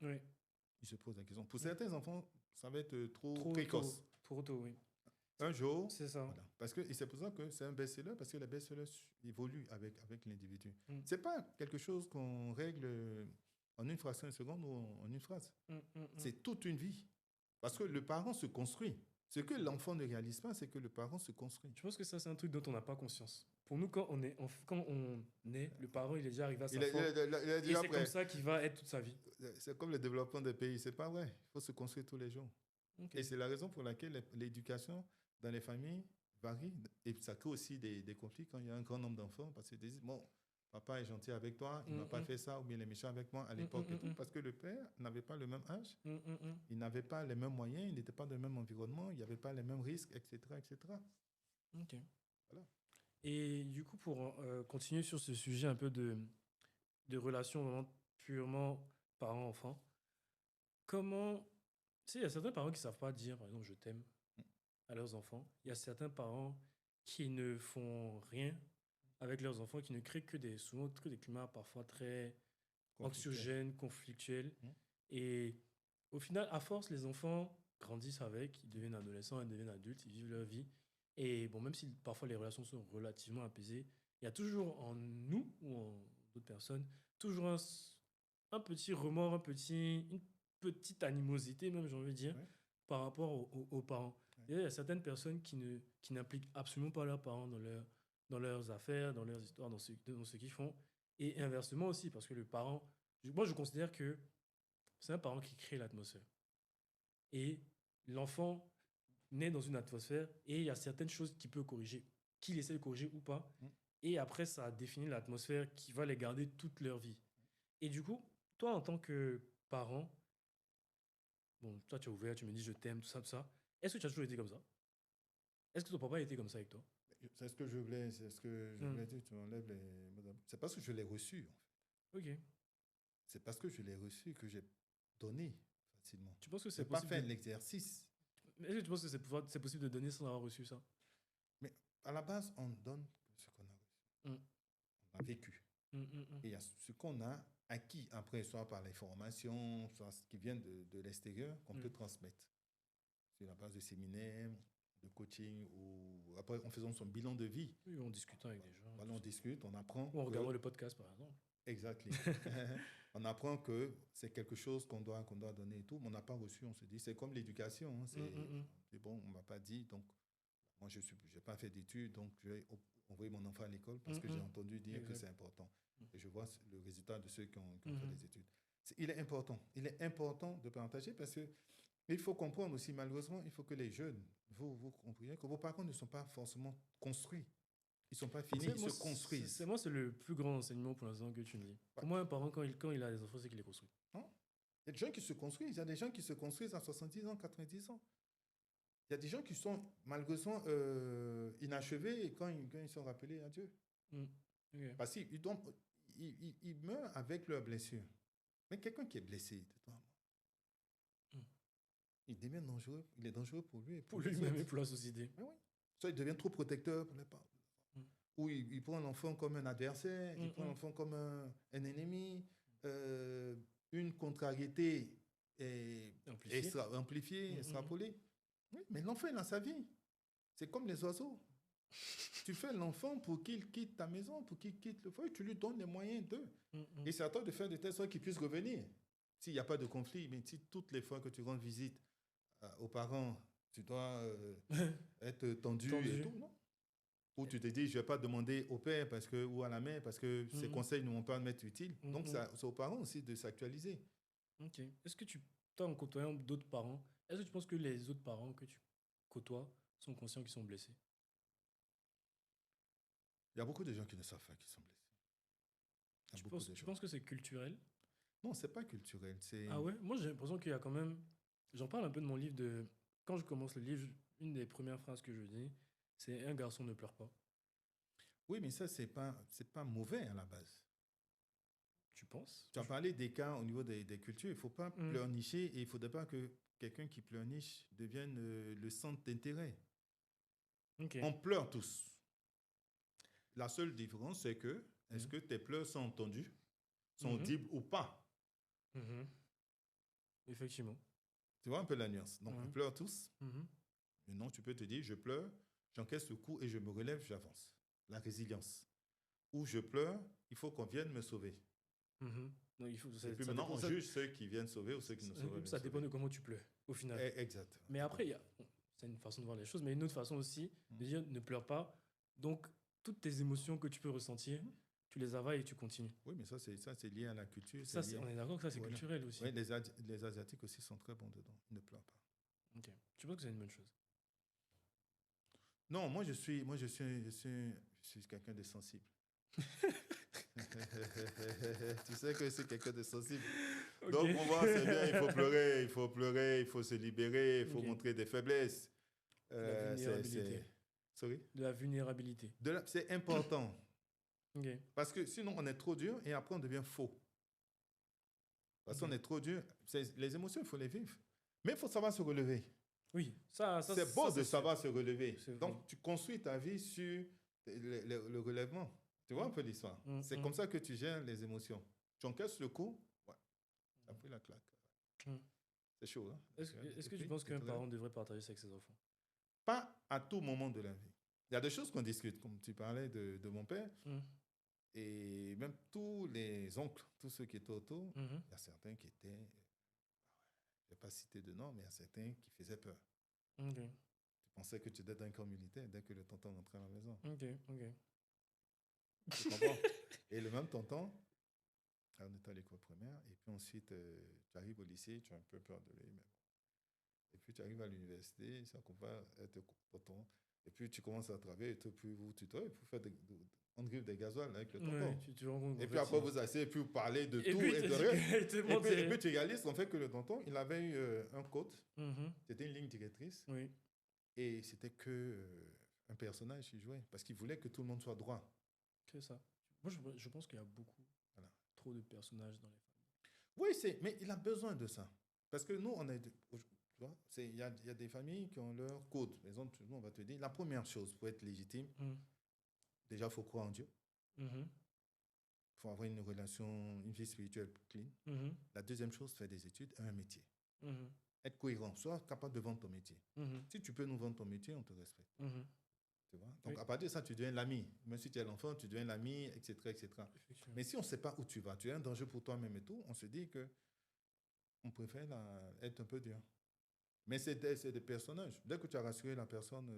[SPEAKER 2] Ils se posent la question. Pour certains enfants, ça va être trop précoce.
[SPEAKER 1] Trop tôt, oui.
[SPEAKER 2] Un jour,
[SPEAKER 1] c'est ça.
[SPEAKER 2] Voilà. Parce que c'est pour ça que c'est un best-seller, parce que les best-sellers évoluent avec l'individu. C'est pas quelque chose qu'on règle en une fraction de seconde ou en une phrase. C'est toute une vie. Parce que le parent se construit. Ce que l'enfant ne réalise pas, c'est que le parent se construit.
[SPEAKER 1] Je pense que ça, c'est un truc dont on n'a pas conscience. Pour nous, quand on est, le parent, il est déjà arrivé à sa forme. Et c'est comme ça qu'il va être toute sa vie.
[SPEAKER 2] C'est comme le développement des pays. C'est pas vrai. Il faut se construire tous les jours. Et c'est la raison pour laquelle l'éducation dans les familles varie. Et ça crée aussi des conflits quand il y a un grand nombre d'enfants. Parce qu'ils disent, bon, papa est gentil avec toi, il ne m'a pas fait ça, ou bien il est méchant avec moi à l'époque. Parce que le père n'avait pas le même âge, il n'avait pas les mêmes moyens, il n'était pas dans le même environnement, il n'y avait pas les mêmes risques, etc.
[SPEAKER 1] Ok. Voilà. Et du coup, pour continuer sur ce sujet un peu de relations vraiment purement parent-enfant, comment... Tu sais, il y a certains parents qui ne savent pas dire, par exemple, je t'aime à leurs enfants. Il y a certains parents qui ne font rien avec leurs enfants, qui ne créent souvent que des climats parfois très anxiogènes, conflictuels. Et au final, à force, les enfants grandissent avec, ils deviennent adolescents, ils deviennent adultes, ils vivent leur vie. Et bon, même si parfois les relations sont relativement apaisées, il y a toujours en nous ou en d'autres personnes, toujours un petit remords, une petite animosité, même j'ai envie de dire, par rapport aux parents. Et il y a certaines personnes qui n'impliquent absolument pas leurs parents dans leurs affaires, dans leurs histoires, dans ce qu'ils font. Et inversement aussi, parce que le parent, moi je considère que c'est un parent qui crée l'atmosphère. Et l'enfant naît dans une atmosphère et il y a certaines choses qu'il peut corriger, qu'il essaie de corriger ou pas. Et après, ça définit l'atmosphère qui va les garder toute leur vie. Et du coup, toi, en tant que parent, bon, toi, tu es ouvert, tu me dis je t'aime, tout ça. Est-ce que tu as toujours été comme ça? Est-ce que ton papa a été comme ça avec toi?
[SPEAKER 2] C'est ce que je voulais dire. Tu m'enlèves les... C'est parce que je l'ai reçu, en fait.
[SPEAKER 1] Ok.
[SPEAKER 2] C'est parce que je l'ai reçu que j'ai donné facilement.
[SPEAKER 1] Tu penses que c'est
[SPEAKER 2] possible? Pas fait l'exercice.
[SPEAKER 1] Est-ce que tu penses que c'est possible de donner sans avoir reçu ça?
[SPEAKER 2] Mais à la base, on donne ce qu'on a reçu. On a vécu. Et il y a ce qu'on a acquis après, soit par les formations, soit ce qui vient de l'extérieur, qu'on peut transmettre. sur la base de séminaires, de coaching, ou après, en faisant son bilan de vie.
[SPEAKER 1] Oui, en discutant avec des gens.
[SPEAKER 2] Voilà, on discute, on apprend.
[SPEAKER 1] Ou en regardant le podcast, par exemple.
[SPEAKER 2] Exactement. On apprend que c'est quelque chose qu'on doit donner et tout, mais on n'a pas reçu, on se dit, c'est comme l'éducation. Hein, c'est bon, on ne m'a pas dit, donc moi, je n'ai pas fait d'études, donc je vais envoyer mon enfant à l'école parce que j'ai entendu dire que c'est important. Et je vois le résultat de ceux qui ont fait des études. Il est important de partager parce que il faut comprendre aussi, malheureusement, il faut que les jeunes, vous compreniez que vos parents ne sont pas forcément construits. Ils ne sont pas finis, ils se construisent.
[SPEAKER 1] C'est le plus grand enseignement pour l'instant que tu me dis. Pour moi, un parent, quand il a des enfants, c'est qu'il les construit.
[SPEAKER 2] Non. Il y a des gens qui se construisent. Il y a des gens qui se construisent à 70 ans, 90 ans. Il y a des gens qui sont malheureusement inachevés et quand ils sont rappelés à Dieu. Okay. Parce qu'ils meurent avec leurs blessures. Mais quelqu'un qui est blessé, il devient dangereux. Il est dangereux pour lui.
[SPEAKER 1] Pour lui-même et pour la société.
[SPEAKER 2] Mais oui. Soit il devient trop protecteur pour les parents. Ou il prend l'enfant comme un adversaire, il prend l'enfant comme un ennemi, une contrariété amplifiée, extrapolée. Oui, mais l'enfant, il a sa vie. C'est comme les oiseaux. Tu fais l'enfant pour qu'il quitte ta maison, pour qu'il quitte le foyer, tu lui donnes les moyens d'eux. Et c'est à toi de faire de telle sorte qu'il puisse revenir. S'il n'y a pas de conflit, mais si toutes les fois que tu rends visite aux parents, tu dois être tendu et tout, non? Ou tu te dis, je ne vais pas demander au père ou à la mère parce que ses conseils ne vont pas m'être utiles. Donc, c'est aux parents aussi de s'actualiser.
[SPEAKER 1] Ok. Est-ce que toi, en côtoyant d'autres parents, est-ce que tu penses que les autres parents que tu côtoies sont conscients qu'ils sont blessés?
[SPEAKER 2] Il y a beaucoup de gens qui ne savent pas qu'ils sont blessés.
[SPEAKER 1] Tu penses que c'est culturel?
[SPEAKER 2] Non, ce n'est pas culturel.
[SPEAKER 1] Ah ouais? Moi, j'ai l'impression qu'il y a quand même... J'en parle un peu de mon livre de... Quand je commence le livre, une des premières phrases que je dis, c'est « Un garçon ne pleure pas ».
[SPEAKER 2] Oui, mais ça, c'est pas mauvais à la base.
[SPEAKER 1] Tu penses?
[SPEAKER 2] Tu as parlé des cas au niveau des cultures. Il ne faut pas pleurnicher et il ne faudrait pas que quelqu'un qui pleurniche devienne le centre d'intérêt.
[SPEAKER 1] Okay.
[SPEAKER 2] On pleure tous. La seule différence, c'est que est-ce que tes pleurs sont entendus, sont audibles ou pas?
[SPEAKER 1] Effectivement.
[SPEAKER 2] Tu vois un peu la nuance. Donc, on pleure tous. Maintenant, tu peux te dire, je pleure, j'encaisse le coup et je me relève, j'avance. La résilience. Ou je pleure, il faut qu'on vienne me sauver.
[SPEAKER 1] Non, et
[SPEAKER 2] puis maintenant, on juge ceux qui viennent sauver ou ceux qui nous sauvent.
[SPEAKER 1] Ça dépend de comment tu pleures, au final.
[SPEAKER 2] Exact.
[SPEAKER 1] Mais après, c'est une façon de voir les choses, mais une autre façon aussi de dire ne pleure pas. Donc, toutes tes émotions que tu peux ressentir, tu les avales et tu continues.
[SPEAKER 2] Oui, mais ça, c'est lié à la culture.
[SPEAKER 1] On est d'accord que ça, c'est culturel aussi.
[SPEAKER 2] Oui, les Asiatiques aussi sont très bons dedans. Ils ne pleurent pas.
[SPEAKER 1] Ok. Tu penses que c'est une bonne chose?
[SPEAKER 2] Non, moi, je suis quelqu'un de sensible. Tu sais que c'est quelqu'un de sensible. Okay. Donc, pour moi, c'est bien, il faut pleurer, il faut se libérer, il faut montrer des faiblesses.
[SPEAKER 1] La vulnérabilité.
[SPEAKER 2] Sorry?
[SPEAKER 1] De la vulnérabilité.
[SPEAKER 2] C'est important.
[SPEAKER 1] Okay.
[SPEAKER 2] Parce que sinon, on est trop dur et après, on devient faux. Parce qu'on est trop dur. Les émotions, il faut les vivre. Mais il faut savoir se relever.
[SPEAKER 1] Oui,
[SPEAKER 2] c'est beau de savoir se relever. Donc, tu construis ta vie sur le relèvement. Tu vois un peu l'histoire. C'est comme ça que tu gères les émotions. Tu encaisses le coup, tu as pris la claque. C'est chaud. Hein?
[SPEAKER 1] Est-ce que tu penses qu'un parent devrait partager ça avec ses enfants?
[SPEAKER 2] Pas à tout moment de la vie. Il y a des choses qu'on discute, comme tu parlais de mon père. Et même tous les oncles, tous ceux qui étaient autour, il y a certains qui étaient... Je ne vais pas citer de nom, mais il y a certains qui faisaient peur.
[SPEAKER 1] Okay.
[SPEAKER 2] Tu pensais que tu étais dans un camp militaire dès que le tonton rentrait à la maison.
[SPEAKER 1] Ok.
[SPEAKER 2] Tu comprends? Et le même tonton, on était à l'école primaire, et puis ensuite, tu arrives au lycée, tu as un peu peur de lui, mais bon. Et puis tu arrives à l'université, ça commence à être tonton. Et puis tu commences à travailler, et puis vous tutoyez, et puis vous faites on grippe des gasoils avec le tonton. Et puis après, vous asseyez, et puis vous parlez de tout et de rien. Et puis tu réalises en fait que le tonton, il avait eu un code. C'était une ligne directrice.
[SPEAKER 1] Oui.
[SPEAKER 2] Et c'était que un personnage qui jouait, parce qu'il voulait que tout le monde soit droit.
[SPEAKER 1] C'est ça. Moi, je pense qu'il y a beaucoup, trop de personnages dans les familles.
[SPEAKER 2] Oui, mais il a besoin de ça. Parce que nous, il y a des familles qui ont leur code. Par exemple, nous, on va te dire, la première chose pour être légitime, déjà, il faut croire en Dieu. Il faut avoir une relation, une vie spirituelle clean. La deuxième chose, faire des études et un métier. être cohérent, sois capable de vendre ton métier. Si tu peux nous vendre ton métier, on te respecte. Tu vois? Donc, à partir de ça, tu deviens l'ami. Même si tu es l'enfant, tu deviens l'ami, etc., etc. Mais si on ne sait pas où tu vas, tu es un danger pour toi-même et tout, on se dit que on préfère être un peu dur. Mais c'est des personnages. Dès que tu as rassuré la personne...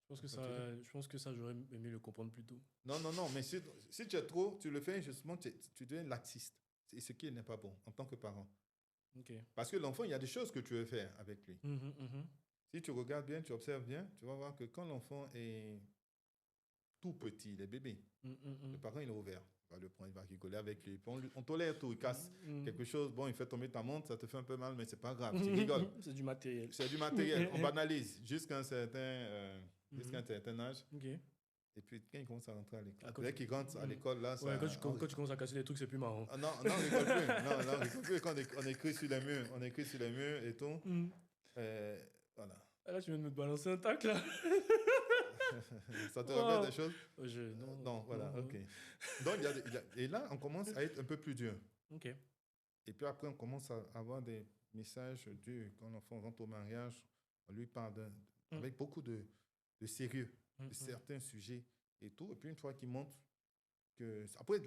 [SPEAKER 1] je pense que ça, j'aurais aimé le comprendre plus tôt.
[SPEAKER 2] Non, mais si tu es trop, tu le fais justement, tu deviens laxiste. C'est ce qui n'est pas bon en tant que parent. Parce que l'enfant, il y a des choses que tu veux faire avec lui. Si tu regardes bien, tu observes bien, tu vas voir que quand l'enfant est tout petit, les bébés, le parent, il est ouvert. Il va le prendre, il va rigoler avec lui. On tolère tout, il casse quelque chose. Bon, il fait tomber ta montre, ça te fait un peu mal, mais c'est pas grave, tu rigoles.
[SPEAKER 1] C'est du matériel.
[SPEAKER 2] C'est du matériel. On banalise jusqu'à un certain âge. Et puis, quand il commence à rentrer à l'école, dès qu'il rentre à l'école, là, ça...
[SPEAKER 1] quand tu commences à casser les trucs, c'est plus marrant.
[SPEAKER 2] Non, on rigole plus. Non, on rigole plus. Quand on écrit sur les murs, et tout. Voilà.
[SPEAKER 1] Là, tu viens de me balancer un tac, là.
[SPEAKER 2] Ça te rappelle des choses?
[SPEAKER 1] Non,
[SPEAKER 2] voilà, ok. Donc, et là, on commence à être un peu plus dur. Et puis après, on commence à avoir des messages durs. Quand l'enfant rentre au mariage, on lui parle avec beaucoup de sérieux de certains sujets et tout. Et puis, une fois qu'il montre que... Après,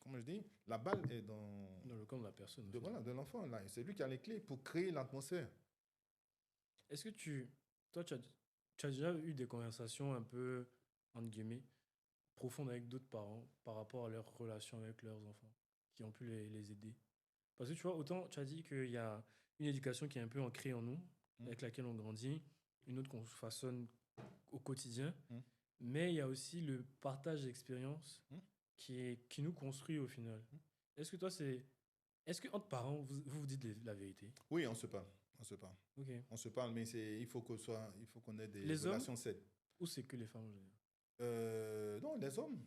[SPEAKER 2] comme je dis, la balle est dans
[SPEAKER 1] le camp de la personne.
[SPEAKER 2] De l'enfant. Là. C'est lui qui a les clés pour créer l'atmosphère.
[SPEAKER 1] Est-ce que toi, tu as déjà eu des conversations un peu, entre guillemets, profondes avec d'autres parents par rapport à leur relation avec leurs enfants, qui ont pu les aider? Parce que tu vois, autant tu as dit qu'il y a une éducation qui est un peu ancrée en nous, avec laquelle on grandit, une autre qu'on façonne au quotidien, mais il y a aussi le partage d'expériences qui nous construit au final. Est-ce que entre parents, vous dites la vérité?
[SPEAKER 2] Oui, on se parle.
[SPEAKER 1] Okay.
[SPEAKER 2] On se parle, mais il faut qu'on ait des relations saines.
[SPEAKER 1] Ou c'est que les femmes, je veux dire?
[SPEAKER 2] Non, les hommes,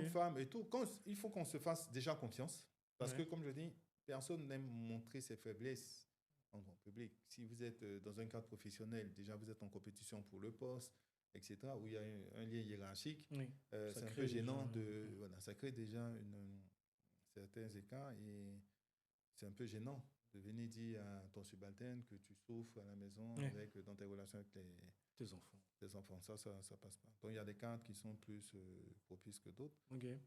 [SPEAKER 2] femmes et tout. Il faut qu'on se fasse déjà confiance. Parce que, comme je dis, personne n'aime montrer ses faiblesses en public. Si vous êtes dans un cadre professionnel, déjà vous êtes en compétition pour le poste, etc., où il y a un lien hiérarchique, c'est un peu gênant ça crée déjà certains écarts et c'est un peu gênant de venir dire à ton subalterne que tu souffres à la maison dans tes relations avec tes enfants. Ça passe pas. Donc, il y a des cadres qui sont plus propices que d'autres.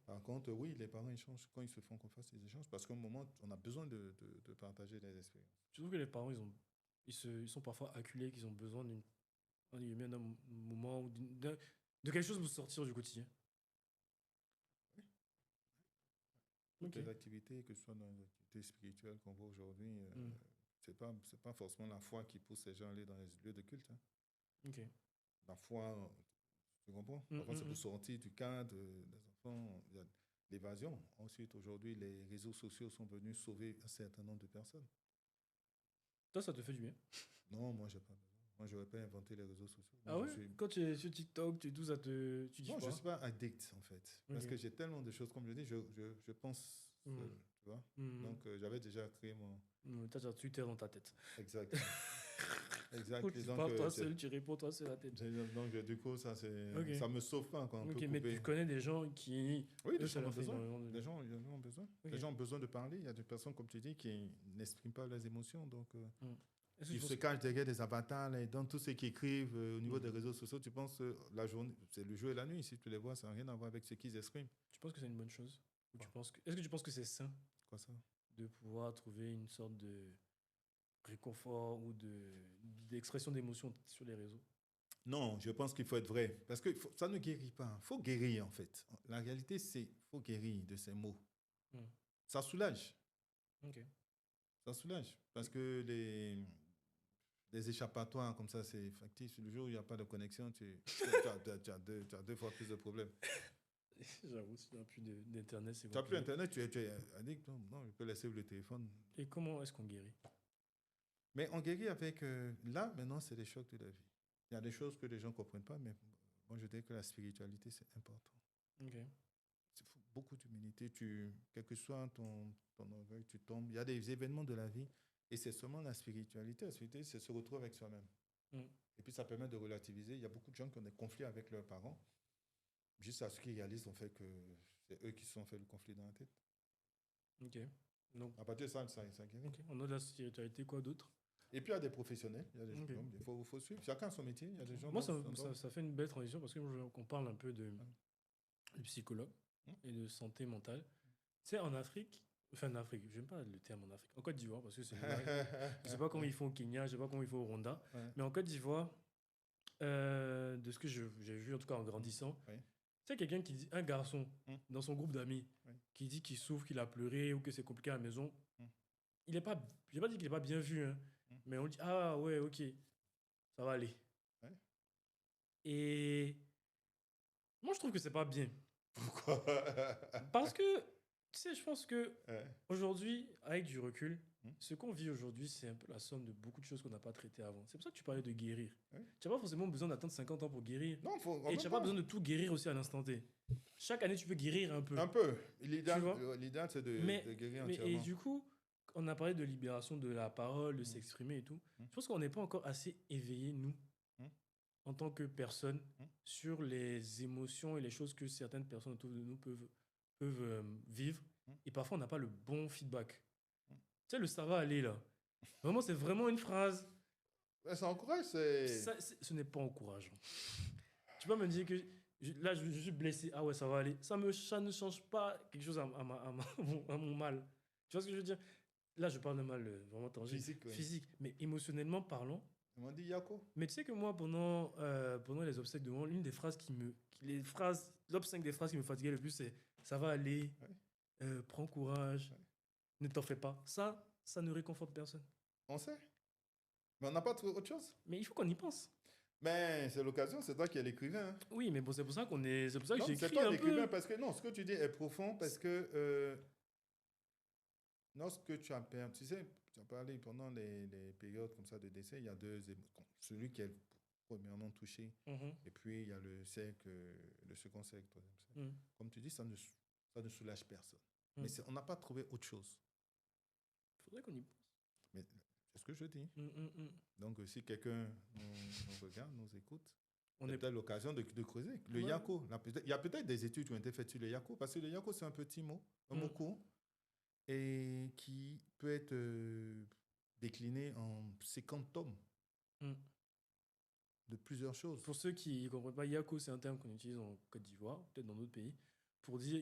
[SPEAKER 2] Par contre, oui, les parents échangent quand ils se font confiance, ils échangent parce qu'à un moment, on a besoin de partager des expériences.
[SPEAKER 1] Je trouve que les parents, ils sont parfois acculés, qu'ils ont besoin d'un moment ou de quelque chose pour sortir du quotidien.
[SPEAKER 2] Toutes les activités, que ce soit dans les activités spirituelles qu'on voit aujourd'hui, c'est pas forcément la foi qui pousse les gens à aller dans les lieux de culte. La foi, tu comprends? Parfois, c'est pour sortir du cadre des enfants. Il y a l'évasion. Ensuite, aujourd'hui, les réseaux sociaux sont venus sauver un certain nombre de personnes.
[SPEAKER 1] Toi, ça te fait du bien?
[SPEAKER 2] Non, moi, j'ai pas besoin. Moi, j'aurais pas inventé les réseaux sociaux.
[SPEAKER 1] Ah ouais? Quand tu es sur TikTok, tu dis quoi?
[SPEAKER 2] Non, je suis pas addict, en fait. Parce que j'ai tellement de choses, comme je dis, je pense seul, tu vois. Donc, j'avais déjà créé mon...
[SPEAKER 1] Tu as Twitter dans ta tête.
[SPEAKER 2] Exact.
[SPEAKER 1] Tu parles toi seul, tu réponds toi seul à la tête.
[SPEAKER 2] Donc, du coup, ça me sauve pas quand on peut couper.
[SPEAKER 1] Mais tu connais des gens qui...
[SPEAKER 2] Oui, des gens ont besoin. Les gens ont besoin. Les gens ont besoin de parler. Il y a des personnes, comme tu dis, qui n'expriment pas leurs émotions. Donc, ils se cachent derrière des avatars. Et dans tout ce qu'ils écrivent au niveau des réseaux sociaux, tu penses que la journée, c'est le jour et la nuit. Si tu les vois, ça n'a rien à voir avec ce qu'ils expriment.
[SPEAKER 1] Tu penses que c'est une bonne chose? Est-ce que tu penses que c'est sain?
[SPEAKER 2] Quoi ça?
[SPEAKER 1] De pouvoir trouver une sorte de réconfort ou d'expression d'émotion sur les réseaux?
[SPEAKER 2] Non, je pense qu'il faut être vrai. Parce que ça ne guérit pas. Il faut guérir, en fait. La réalité, c'est qu'il faut guérir de ces mots. Ça soulage. Ça soulage. Parce que les échappatoires, comme ça, c'est factice. Le jour où il n'y a pas de connexion, tu as deux fois plus de problèmes.
[SPEAKER 1] J'avoue, si tu n'as plus d'Internet, c'est compliqué.
[SPEAKER 2] Tu n'as plus Internet, tu es addict. Non, je peux laisser le téléphone.
[SPEAKER 1] Et comment est-ce qu'on guérit?
[SPEAKER 2] Mais on guérit avec... là, maintenant, c'est des chocs de la vie. Il y a des choses que les gens ne comprennent pas, mais moi, je dis que la spiritualité, c'est important. Il faut beaucoup d'humilité. Quel que soit ton orgueil, tu tombes. Il y a des événements de la vie, et c'est seulement la spiritualité. La spiritualité, c'est se retrouver avec soi-même. Et puis, ça permet de relativiser. Il y a beaucoup de gens qui ont des conflits avec leurs parents, juste à ce qu'ils réalisent en fait que c'est eux qui se sont fait le conflit dans la tête.
[SPEAKER 1] Donc,
[SPEAKER 2] à partir de ça guérit.
[SPEAKER 1] On a de la spiritualité, quoi d'autre?
[SPEAKER 2] Et puis, il y a des professionnels. Il y a des gens, il faut suivre. Chacun son métier. Il y a des gens
[SPEAKER 1] Moi, ça fait une belle transition parce qu'on parle un peu de psychologue et de santé mentale. Tu sais, en Afrique, enfin en Afrique, j'aime pas le terme en Afrique, en Côte d'Ivoire, parce que c'est je sais pas comment ils font au Kenya, je sais pas comment ils font au Rwanda, mais en Côte d'Ivoire, de ce que j'ai vu en tout cas en grandissant, tu sais, quelqu'un qui dit, un garçon dans son groupe d'amis, qui dit qu'il souffre, qu'il a pleuré ou que c'est compliqué à la maison, il est pas, j'ai pas dit qu'il est pas bien vu, hein, mais on dit, ah ouais, ok, ça va aller. Et moi, je trouve que c'est pas bien.
[SPEAKER 2] Pourquoi?
[SPEAKER 1] Parce que, tu sais, je pense que aujourd'hui, avec du recul, ce qu'on vit aujourd'hui, c'est un peu la somme de beaucoup de choses qu'on n'a pas traitées avant. C'est pour ça que tu parlais de guérir. Tu n'as pas forcément besoin d'attendre 50 ans pour guérir.
[SPEAKER 2] Non,
[SPEAKER 1] et tu n'as pas besoin de tout guérir aussi à l'instant T. Chaque année, tu peux guérir un peu.
[SPEAKER 2] Un peu. L'idéal, c'est de guérir entièrement.
[SPEAKER 1] Et du coup, on a parlé de libération de la parole, de s'exprimer et tout. Je pense qu'on n'est pas encore assez éveillés, nous, en tant que personnes, sur les émotions et les choses que certaines personnes autour de nous peuvent vivre. Et parfois, on n'a pas le bon feedback. Tu sais, le ça va aller, là. Vraiment, c'est vraiment une phrase.
[SPEAKER 2] Ça encourage,
[SPEAKER 1] ce n'est pas encourageant. Tu vas me dire que là, je suis blessé. Ah ouais, ça va aller. Ça ne change pas quelque chose à mon mal. Tu vois ce que je veux dire? Là, je parle de mal vraiment tangible. Physique. Mais émotionnellement parlant.
[SPEAKER 2] On dit Yako.
[SPEAKER 1] Mais tu sais que moi, pendant les obsèques de moi, l'une des phrases top 5 des phrases qui me fatiguaient le plus, c'est ça va aller, prends courage, ne t'en fais pas. Ça ne réconforte personne.
[SPEAKER 2] On sait. Mais on n'a pas trouvé autre chose.
[SPEAKER 1] Mais il faut qu'on y pense.
[SPEAKER 2] Mais c'est l'occasion, c'est toi qui es l'écrivain. Hein.
[SPEAKER 1] Oui, mais bon, c'est pour ça que j'écris
[SPEAKER 2] c'est toi l'écrivain parce que non, ce que tu dis est profond parce que lorsque tu as perdu, tu sais, tu as parlé pendant les périodes comme ça de décès, il y a deux émotions. Celui qui est premièrement touché et puis il y a le second cercle, troisième cercle. Comme tu dis, ça ne soulage personne. Mais on n'a pas trouvé autre chose.
[SPEAKER 1] Il faudrait qu'on y pense.
[SPEAKER 2] Mais c'est ce que je dis. Donc, si quelqu'un nous regarde, nous écoute, on a peut-être l'occasion de creuser. Le Yako, il y a peut-être des études qui ont été faites sur le Yako, parce que le Yako, c'est un petit mot, un mot court, et qui peut être décliné en 50 tomes de plusieurs choses.
[SPEAKER 1] Pour ceux qui ne comprennent pas, Yako, c'est un terme qu'on utilise en Côte d'Ivoire, peut-être dans d'autres pays,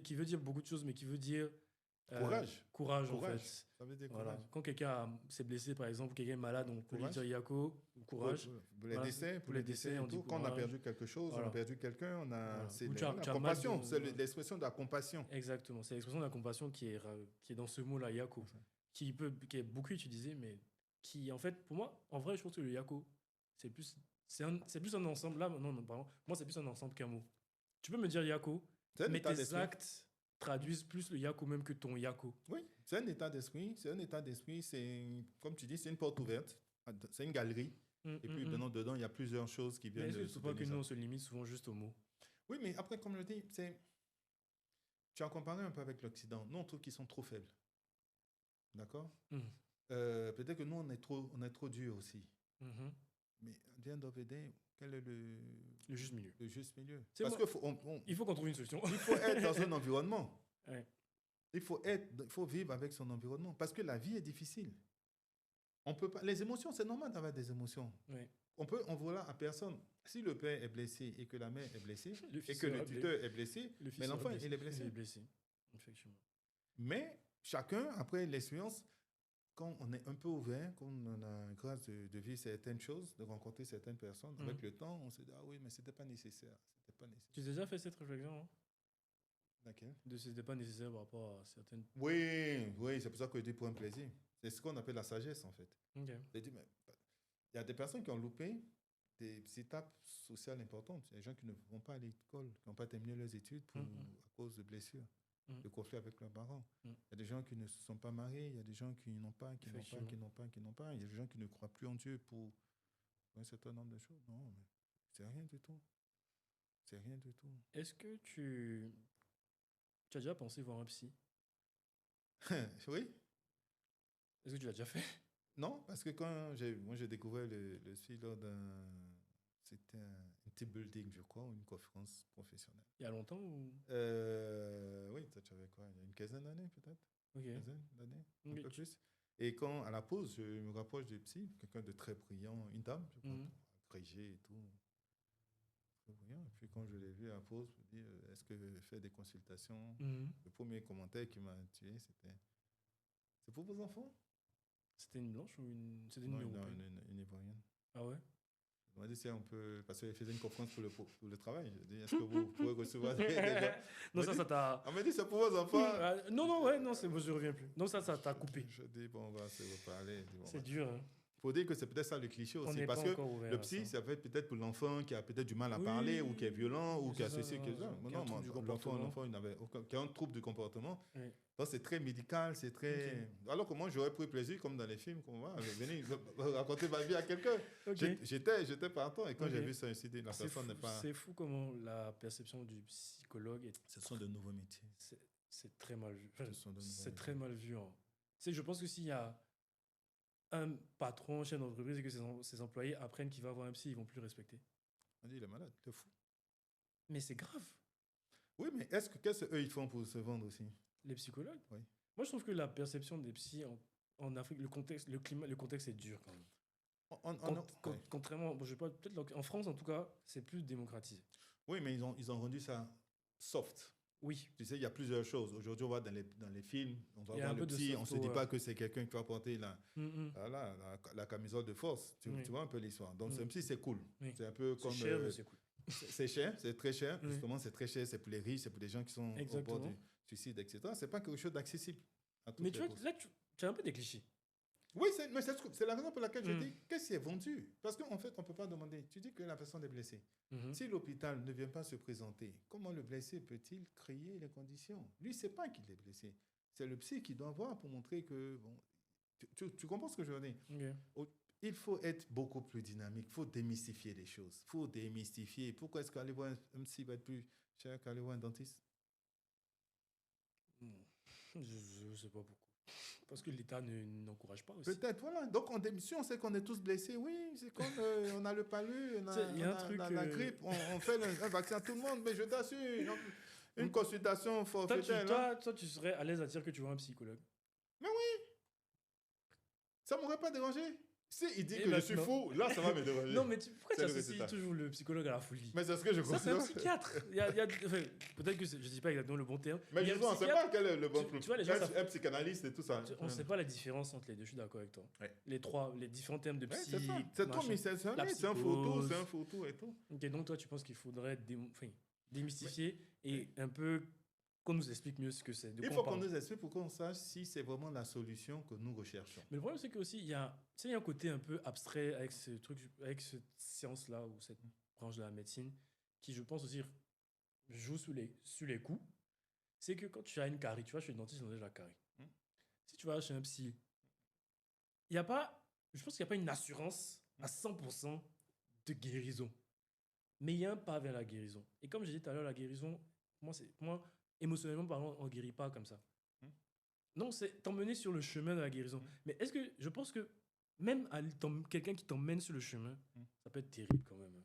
[SPEAKER 1] qui veut dire beaucoup de choses, mais qui veut dire courage en fait.
[SPEAKER 2] Ça veut dire
[SPEAKER 1] voilà.
[SPEAKER 2] courage.
[SPEAKER 1] Quand quelqu'un s'est blessé, par exemple, quelqu'un est malade, on peut lui dire Yako, courage.
[SPEAKER 2] Pour les décès, on dit quand on a perdu quelque chose, on a perdu quelqu'un, c'est la compassion, c'est l'expression de la compassion.
[SPEAKER 1] Exactement, c'est l'expression de la compassion qui est dans ce mot-là, Yako, qui est beaucoup utilisé, mais qui, en fait, pour moi, en vrai, je pense que le Yako, c'est plus un ensemble. Là, non, pardon. Moi, c'est plus un ensemble qu'un mot. Tu peux me dire Yako, mais tes actes traduisent plus le Yako même que ton Yako.
[SPEAKER 2] Oui, c'est un état d'esprit. C'est, comme tu dis, c'est une porte ouverte. C'est une galerie. Et puis, dedans, il y a plusieurs choses qui viennent.
[SPEAKER 1] Mais est-ce que pas que nous, on se limite souvent juste aux mots?
[SPEAKER 2] Oui, mais après, comme je le dis, tu as comparé un peu avec l'Occident. Nous, on trouve qu'ils sont trop faibles. D'accord? Peut-être que nous, on est trop dur aussi. Mais à the end of the day, quel est le
[SPEAKER 1] juste milieu?
[SPEAKER 2] Le juste milieu.
[SPEAKER 1] Parce il faut qu'on trouve une solution.
[SPEAKER 2] Il faut être dans un environnement.
[SPEAKER 1] Ouais.
[SPEAKER 2] Il faut vivre avec son environnement. Parce que la vie est difficile. On peut pas, les émotions, c'est normal d'avoir des émotions.
[SPEAKER 1] Ouais.
[SPEAKER 2] On voit là à personne. Si le père est blessé et que la mère est blessée, et que le tuteur est blessé, mais l'enfant, il est blessé.
[SPEAKER 1] Il est blessé, effectivement.
[SPEAKER 2] Mais chacun, après l'expérience, quand on est un peu ouvert, quand on a grâce de vivre certaines choses, de rencontrer certaines personnes, avec le temps, on se dit, ah oui, mais c'était pas nécessaire.
[SPEAKER 1] Tu as déjà fait cette réflexion, hein?
[SPEAKER 2] Laquelle?
[SPEAKER 1] C'était pas nécessaire par rapport à certaines...
[SPEAKER 2] Oui, c'est pour ça que je dis pour un plaisir. C'est ce qu'on appelle la sagesse, en fait.
[SPEAKER 1] Okay.
[SPEAKER 2] Il y a des personnes qui ont loupé des étapes sociales importantes. Il y a des gens qui ne vont pas à l'école, qui n'ont pas terminé leurs études à cause de blessures. De conflits avec leurs parents. Il y a des gens qui ne se sont pas mariés, il y a des gens qui n'ont pas. Il y a des gens qui ne croient plus en Dieu pour un certain nombre de choses. Non, mais c'est rien du tout.
[SPEAKER 1] Est-ce que tu as déjà pensé voir un psy?
[SPEAKER 2] Oui.
[SPEAKER 1] Est-ce que tu l'as déjà fait?
[SPEAKER 2] Non, parce que quand j'ai découvert le psy lors c'était un team building, je crois, ou une conférence professionnelle.
[SPEAKER 1] Il y a longtemps ou...
[SPEAKER 2] Oui, tu avais quoi? Il y a une quinzaine d'années, peut-être?
[SPEAKER 1] Okay.
[SPEAKER 2] Une quinzaine d'années, un peu plus. Et quand, à la pause, je me rapproche du psy, quelqu'un de très brillant, une dame, je crois,
[SPEAKER 1] Mhm.
[SPEAKER 2] agrégée et tout. Très brillant. Et puis quand je l'ai vu à la pause, je me dis, est-ce que je fais des consultations?
[SPEAKER 1] Mhm.
[SPEAKER 2] Le premier commentaire qui m'a tué, c'était, c'est pour vos enfants?
[SPEAKER 1] C'était une blanche ou une... C'était
[SPEAKER 2] Non,
[SPEAKER 1] une européenne?
[SPEAKER 2] une Ivoirienne.
[SPEAKER 1] Ah ouais?
[SPEAKER 2] On m'a dit, c'est un peu, parce qu'elle faisait une conférence pour le travail. Je dis, est-ce que vous pouvez recevoir des gens?
[SPEAKER 1] Non, ça t'a...
[SPEAKER 2] On m'a dit, c'est pour vos enfants.
[SPEAKER 1] Non, ouais, non, c'est bon, je reviens plus. Non, ça t'a coupé.
[SPEAKER 2] Je dis, bon, on va se reparler. Bon,
[SPEAKER 1] C'est dur, hein.
[SPEAKER 2] faut dire que c'est peut-être ça le cliché
[SPEAKER 1] On
[SPEAKER 2] aussi.
[SPEAKER 1] n'est
[SPEAKER 2] Parce
[SPEAKER 1] pas
[SPEAKER 2] que
[SPEAKER 1] encore ouvert
[SPEAKER 2] le
[SPEAKER 1] à
[SPEAKER 2] psy,
[SPEAKER 1] ça.
[SPEAKER 2] ça peut être peut-être pour l'enfant qui a peut-être du mal à
[SPEAKER 1] Oui,
[SPEAKER 2] parler, ou qui est violent, ou qui a
[SPEAKER 1] c'est
[SPEAKER 2] ceci,
[SPEAKER 1] ça,
[SPEAKER 2] qui a ça.
[SPEAKER 1] qui a un
[SPEAKER 2] Non,
[SPEAKER 1] trouble du
[SPEAKER 2] l'enfant,
[SPEAKER 1] comportement.
[SPEAKER 2] il n'avait aucun, qui a un trouble du comportement.
[SPEAKER 1] Oui.
[SPEAKER 2] Donc c'est très médical, c'est très. Alors que moi, j'aurais pris plaisir, comme dans les films, qu'on va venir raconter ma vie à quelqu'un.
[SPEAKER 1] Ok.
[SPEAKER 2] J'étais partant, et quand
[SPEAKER 1] Ok.
[SPEAKER 2] j'ai vu ça, je me suis dit, la
[SPEAKER 1] C'est
[SPEAKER 2] personne
[SPEAKER 1] fou,
[SPEAKER 2] n'est pas.
[SPEAKER 1] c'est fou comment la perception du psychologue est...
[SPEAKER 2] Ce sont de nouveaux métiers.
[SPEAKER 1] C'est très mal vu. Enfin,
[SPEAKER 2] Ce sont de nouveaux
[SPEAKER 1] c'est
[SPEAKER 2] métiers.
[SPEAKER 1] très mal vu. Hein. Tu sais, je pense que s'il y a un patron, chef d'entreprise et que ses employés apprennent qu'il va avoir un psy, ils vont plus le respecter.
[SPEAKER 2] On dit, il est malade, t'es fou.
[SPEAKER 1] Mais c'est grave.
[SPEAKER 2] Oui, mais qu'est-ce qu'eux ils font pour se vendre aussi?
[SPEAKER 1] Les psychologues.
[SPEAKER 2] Oui.
[SPEAKER 1] Moi, je trouve que la perception des psys en Afrique, le contexte, le climat, le contexte est dur quand même.
[SPEAKER 2] Ouais.
[SPEAKER 1] Contrairement, bon, je sais pas, peut-être en France en tout cas, c'est plus démocratisé.
[SPEAKER 2] Oui, mais ils ont rendu ça soft.
[SPEAKER 1] Oui.
[SPEAKER 2] Tu sais, il y a plusieurs choses. Aujourd'hui, on va dans les films, on va
[SPEAKER 1] Il y a
[SPEAKER 2] voir
[SPEAKER 1] un
[SPEAKER 2] le
[SPEAKER 1] peu de
[SPEAKER 2] psy,
[SPEAKER 1] soft
[SPEAKER 2] on ne se dit
[SPEAKER 1] power.
[SPEAKER 2] pas que c'est quelqu'un qui va porter
[SPEAKER 1] Mhm.
[SPEAKER 2] la camisole de force.
[SPEAKER 1] Oui.
[SPEAKER 2] Tu vois un peu l'histoire. Donc,
[SPEAKER 1] Oui.
[SPEAKER 2] c'est un psy, c'est cool.
[SPEAKER 1] Oui.
[SPEAKER 2] C'est un peu
[SPEAKER 1] C'est
[SPEAKER 2] comme.
[SPEAKER 1] cher, mais c'est cool.
[SPEAKER 2] C'est cher, c'est très cher.
[SPEAKER 1] Oui.
[SPEAKER 2] Justement, c'est très cher. C'est pour les riches, c'est pour les gens qui sont au bord
[SPEAKER 1] Exactement.
[SPEAKER 2] du suicide, etc. C'est pas quelque chose d'accessible à toutes
[SPEAKER 1] Mais
[SPEAKER 2] les
[SPEAKER 1] tu vois,
[SPEAKER 2] personnes.
[SPEAKER 1] là, tu as un peu des clichés.
[SPEAKER 2] Oui, mais c'est la raison pour laquelle je
[SPEAKER 1] Mm.
[SPEAKER 2] dis qu'est-ce qui est vendu. Parce qu'en fait, on ne peut pas demander. Tu dis que la personne est blessée.
[SPEAKER 1] Mhm.
[SPEAKER 2] Si l'hôpital ne vient pas se présenter, comment le blessé peut-il créer les conditions? Lui, il ne sait pas qu'il est blessé. C'est le psy qui doit voir pour montrer que... Bon, tu comprends ce que je veux dire?
[SPEAKER 1] Ok.
[SPEAKER 2] Il faut être beaucoup plus dynamique. Il faut démystifier les choses. Il faut démystifier. Pourquoi est-ce qu'aller voir un psy va être plus cher qu'aller voir un dentiste?
[SPEAKER 1] Je ne sais pas pourquoi. Parce que l'État n'encourage pas aussi.
[SPEAKER 2] Peut-être, voilà. Donc, si on sait qu'on est tous blessés, oui, c'est comme on a le palu, on
[SPEAKER 1] Il y a un truc,
[SPEAKER 2] a la grippe, on fait un vaccin à tout le monde, mais je t'assure, donc, une consultation forfaitaire.
[SPEAKER 1] Toi, tu serais à l'aise à dire que tu vois un psychologue.
[SPEAKER 2] Ça ne m'aurait pas dérangé. Si il dit
[SPEAKER 1] Eh
[SPEAKER 2] que
[SPEAKER 1] ben,
[SPEAKER 2] je suis
[SPEAKER 1] non.
[SPEAKER 2] fou, là, ça va me déranger.
[SPEAKER 1] Non, mais pourquoi tu
[SPEAKER 2] C'est le
[SPEAKER 1] associes
[SPEAKER 2] résultat.
[SPEAKER 1] toujours le psychologue à la folie?
[SPEAKER 2] Mais c'est ce que je
[SPEAKER 1] Ça, c'est un
[SPEAKER 2] considère.
[SPEAKER 1] psychiatre. Enfin, peut-être que je ne dis pas exactement le bon terme.
[SPEAKER 2] Mais
[SPEAKER 1] il y a
[SPEAKER 2] justement, on
[SPEAKER 1] un
[SPEAKER 2] ne sait
[SPEAKER 1] psychiatre.
[SPEAKER 2] pas quel est le bon
[SPEAKER 1] Tu
[SPEAKER 2] truc.
[SPEAKER 1] vois, les gens, ça-
[SPEAKER 2] Un psychanalyste et tout ça.
[SPEAKER 1] On ne sait pas la différence entre les deux, je suis d'accord avec toi.
[SPEAKER 2] Ouais.
[SPEAKER 1] Les différents termes de
[SPEAKER 2] Ouais,
[SPEAKER 1] psy.
[SPEAKER 2] c'est ça. C'est trop,
[SPEAKER 1] machin.
[SPEAKER 2] mais c'est un
[SPEAKER 1] La
[SPEAKER 2] mythe, c'est un photo,
[SPEAKER 1] psychose.
[SPEAKER 2] c'est un photo et tout.
[SPEAKER 1] Ok, donc toi, tu penses qu'il faudrait démystifier et un peu qu'on nous explique mieux ce que c'est. De
[SPEAKER 2] Il
[SPEAKER 1] quoi
[SPEAKER 2] faut
[SPEAKER 1] on
[SPEAKER 2] qu'on
[SPEAKER 1] parle.
[SPEAKER 2] nous explique pour qu'on sache si c'est vraiment la solution que nous recherchons.
[SPEAKER 1] Mais le problème, c'est qu'aussi, il y a un côté un peu abstrait avec ce truc, avec cette science-là ou cette branche de la médecine qui, je pense aussi, joue sur les coups. C'est que quand tu as une carie, tu vois, chez le dentiste, ils ont déjà la carie.
[SPEAKER 2] Hmm.
[SPEAKER 1] Si tu vas chez un psy, je pense qu'il n'y a pas une assurance à 100% de guérison. Mais il y a un pas vers la guérison. Et comme j'ai dit tout à l'heure, la guérison, moi, émotionnellement parlant, on ne guérit pas comme ça.
[SPEAKER 2] Hmm.
[SPEAKER 1] Non, c'est t'emmener sur le chemin de la guérison. Mais est-ce que je pense que même quelqu'un qui t'emmène sur le chemin, ça peut être terrible quand même.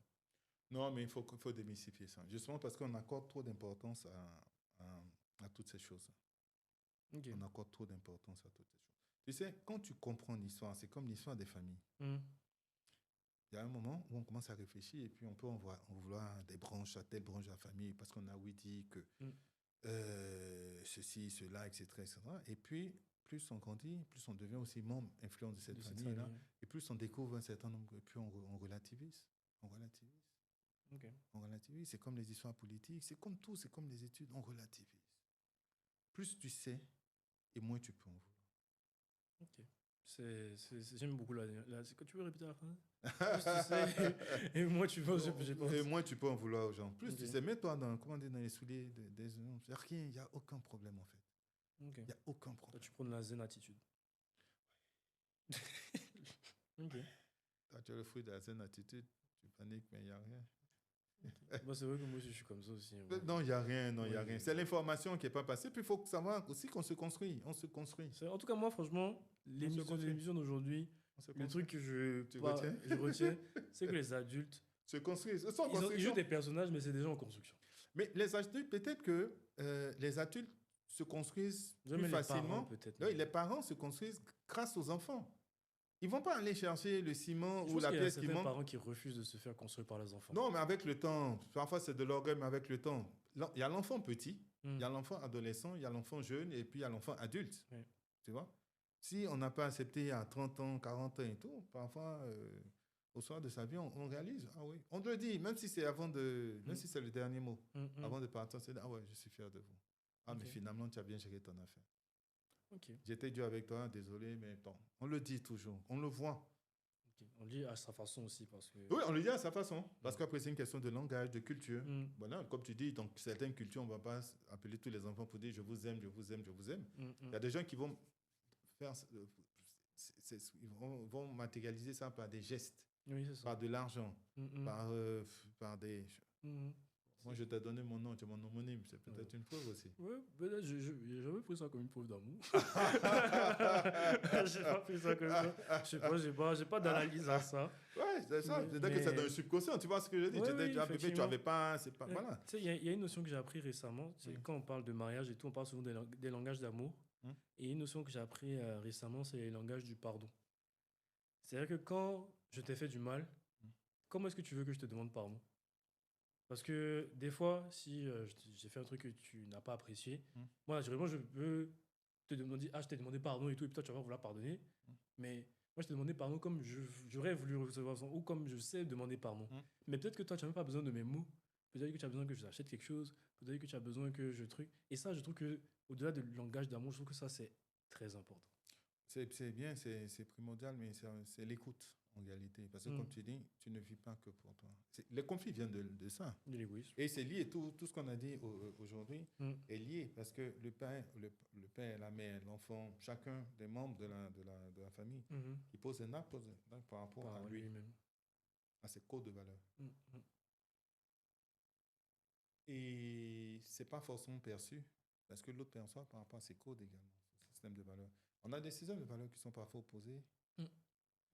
[SPEAKER 2] Non, mais il faut démystifier ça. Justement parce qu'on accorde trop d'importance à toutes ces choses.
[SPEAKER 1] Ok.
[SPEAKER 2] On accorde trop d'importance à toutes ces choses. Tu sais, quand tu comprends l'histoire, c'est comme l'histoire des familles. Il y a un moment où on commence à réfléchir et puis on peut en vouloir des branches à telle branche de la famille parce qu'on a oui dit que ceci, cela, etc., etc. Et puis, plus on grandit, plus on devient aussi membre influent de cette famille-là. Et plus on découvre un certain nombre, et puis on relativise. On relativise.
[SPEAKER 1] Okay.
[SPEAKER 2] On relativise. C'est comme les histoires politiques, c'est comme tout, c'est comme les études, on relativise. Plus tu sais, et moins tu peux en vouloir.
[SPEAKER 1] Ok. J'aime beaucoup c'est que tu veux répéter la fin? Plus tu sais, et moins tu peux, je pense.
[SPEAKER 2] Et moins tu peux en vouloir aux gens. Plus
[SPEAKER 1] Okay.
[SPEAKER 2] tu sais, mets-toi dans les souliers des hommes. Il n'y a aucun problème en fait.
[SPEAKER 1] Okay.
[SPEAKER 2] Il n'y a aucun problème.
[SPEAKER 1] Toi, tu prends la zen attitude. Ok.
[SPEAKER 2] Toi, tu as le fruit de la zen attitude, tu paniques, mais il n'y a rien.
[SPEAKER 1] Bon, c'est vrai que moi aussi, je suis comme ça aussi.
[SPEAKER 2] Ouais. Non, il n'y a rien, non, il n'y a rien. C'est l'information qui n'est pas passée. Puis il faut savoir aussi qu'on se construit. On se construit.
[SPEAKER 1] En tout cas, moi, franchement, l'émission d'aujourd'hui, le truc que je retiens, c'est que les adultes
[SPEAKER 2] se construisent.
[SPEAKER 1] Ils jouent des personnages, mais c'est des gens en construction.
[SPEAKER 2] Mais les adultes, peut-être que les adultes se construisent plus facilement.
[SPEAKER 1] Les parents,
[SPEAKER 2] les parents se construisent grâce aux enfants. Ils ne vont pas aller chercher le ciment
[SPEAKER 1] Je
[SPEAKER 2] ou
[SPEAKER 1] pense
[SPEAKER 2] la
[SPEAKER 1] qu'il y a
[SPEAKER 2] pièce qui
[SPEAKER 1] certains
[SPEAKER 2] manque.
[SPEAKER 1] parents qui refusent de se faire construire par les enfants.
[SPEAKER 2] Non, mais avec le temps, parfois c'est de l'orgueil, mais avec le temps. Il y a l'enfant petit, il y a l'enfant adolescent, il y a l'enfant jeune et puis il y a l'enfant adulte.
[SPEAKER 1] Oui.
[SPEAKER 2] Tu vois? Si on n'a pas accepté à 30 ans, 40 ans et tout, parfois, au soir de sa vie, on réalise. Ah oui. On te le dit, même si c'est même si c'est le dernier mot. Avant de partir, c'est ah ouais, je suis fier de vous. Ah, mais finalement, tu as bien géré ton affaire. J'étais dur avec toi, désolé, mais bon, on le dit toujours, on le voit.
[SPEAKER 1] On le dit à sa façon aussi. Parce que...
[SPEAKER 2] Oui, on le dit à sa façon. Parce qu'après, c'est une question de langage, de culture. Voilà, comme tu dis, dans certaines cultures, on ne va pas appeler tous les enfants pour dire je vous aime, je vous aime, je vous aime. Il y a des gens qui vont faire, vont matérialiser ça par des gestes, par de l'argent, par des... Moi, je t'ai donné mon nom, tu es mon homonyme. C'est peut-être une preuve aussi.
[SPEAKER 1] Oui, peut-être. J'ai jamais pris ça comme une preuve d'amour. J'ai pas pris ça comme ça. Je sais pas d'analyse à ça.
[SPEAKER 2] Ouais, c'est ça. C'est-à-dire que c'est dans le subconscient. Tu vois ce que je dis?
[SPEAKER 1] Oui,
[SPEAKER 2] Tu étais déjà bébé, tu n'avais pas... C'est pas voilà.
[SPEAKER 1] Tu sais, il y a une notion que j'ai appris récemment. Quand on parle de mariage et tout, on parle souvent des langages d'amour. Et une notion que j'ai appris récemment, c'est les langages du pardon. C'est-à-dire que quand je t'ai fait du mal, comment est-ce que tu veux que je te demande pardon? Parce que des fois, si j'ai fait un truc que tu n'as pas apprécié, moi, naturellement, je peux te demander, je t'ai demandé pardon et tout, et puis toi, tu vas vouloir pardonner. Mais moi, je t'ai demandé pardon comme j'aurais voulu recevoir ça, ou comme je sais demander pardon. Mais peut-être que toi, tu n'as même pas besoin de mes mots. Peut-être que tu as besoin que je t'achète quelque chose. Peut-être que tu as besoin que je truc. Et ça, je trouve que au-delà du langage d'amour, je trouve que ça, c'est très important.
[SPEAKER 2] C'est bien, c'est primordial, mais c'est l'écoute en réalité. Parce que comme tu dis, tu ne vis pas que pour toi. Les conflits viennent de ça.
[SPEAKER 1] De l'égoïsme.
[SPEAKER 2] Et c'est lié, tout ce qu'on a dit aujourd'hui est lié. Parce que le père, la mère, l'enfant, chacun des membres de la famille, il pose un acte par rapport à lui-même, à ses codes de valeur. Et ce n'est pas forcément perçu, parce que l'autre perçoit par rapport à ses codes également, ce système de valeurs. On a des systèmes de valeurs qui sont parfois opposés.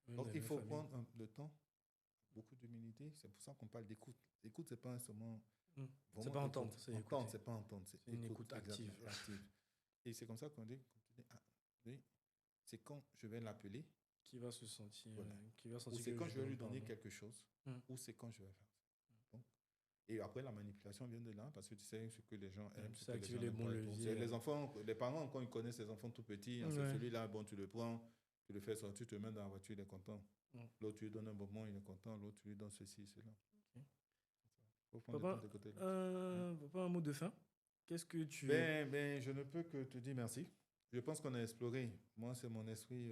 [SPEAKER 2] Donc, il faut prendre le temps, beaucoup d'humilité. C'est pour ça qu'on parle d'écoute. L'écoute, ce n'est pas seulement...
[SPEAKER 1] C'est pas entendre,
[SPEAKER 2] c'est pas entendre. C'est
[SPEAKER 1] une écoute active.
[SPEAKER 2] Et c'est comme ça qu'on dit, oui, c'est quand je vais l'appeler...
[SPEAKER 1] Qui va se sentir...
[SPEAKER 2] Voilà.
[SPEAKER 1] Ou
[SPEAKER 2] c'est quand je vais lui donner quelque chose, ou c'est quand je vais faire ça. Et après, la manipulation vient de là, parce que tu sais ce que les gens aiment.
[SPEAKER 1] Tu sais activer les bons leviers.
[SPEAKER 2] Les enfants, les parents, quand ils connaissent les enfants tout petits, celui-là, bon, tu le prends, tu le fais sortir, tu le mets dans la voiture, il est content. L'autre, tu lui donnes un bonbon, il est content. L'autre, tu lui donnes ceci, cela. Faut prendre des côtés.
[SPEAKER 1] Papa, un mot de fin. Qu'est-ce que tu...
[SPEAKER 2] Je ne peux que te dire merci. Je pense qu'on a exploré, moi, c'est mon esprit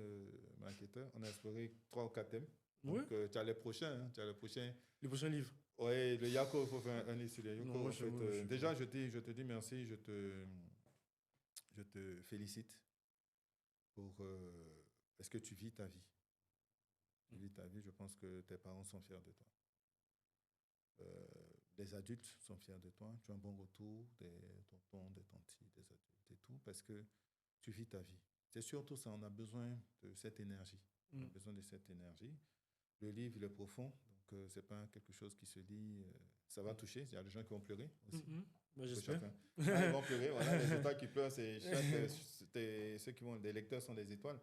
[SPEAKER 2] marketeur, on a exploré 3 ou 4 thèmes. Donc, tu as les prochains.
[SPEAKER 1] Les prochains livres.
[SPEAKER 2] Oui, le Yako, il faut faire un livre sur le Yako. Déjà, je te dis merci, je te félicite pour est-ce que tu vis ta vie. Tu vis ta vie, je pense que tes parents sont fiers de toi. Les adultes sont fiers de toi. Tu as un bon retour des tontons, des tantis, des adultes et tout, parce que tu vis ta vie. C'est surtout ça, on a besoin de cette énergie. On a besoin de cette énergie. Le livre, il est profond, donc c'est pas quelque chose qui se lit, ça va toucher. Il y a des gens qui vont pleurer aussi.
[SPEAKER 1] J'espère.
[SPEAKER 2] Ils vont pleurer, voilà, les étoiles qui pleurent, ceux qui vont, les lecteurs sont des étoiles.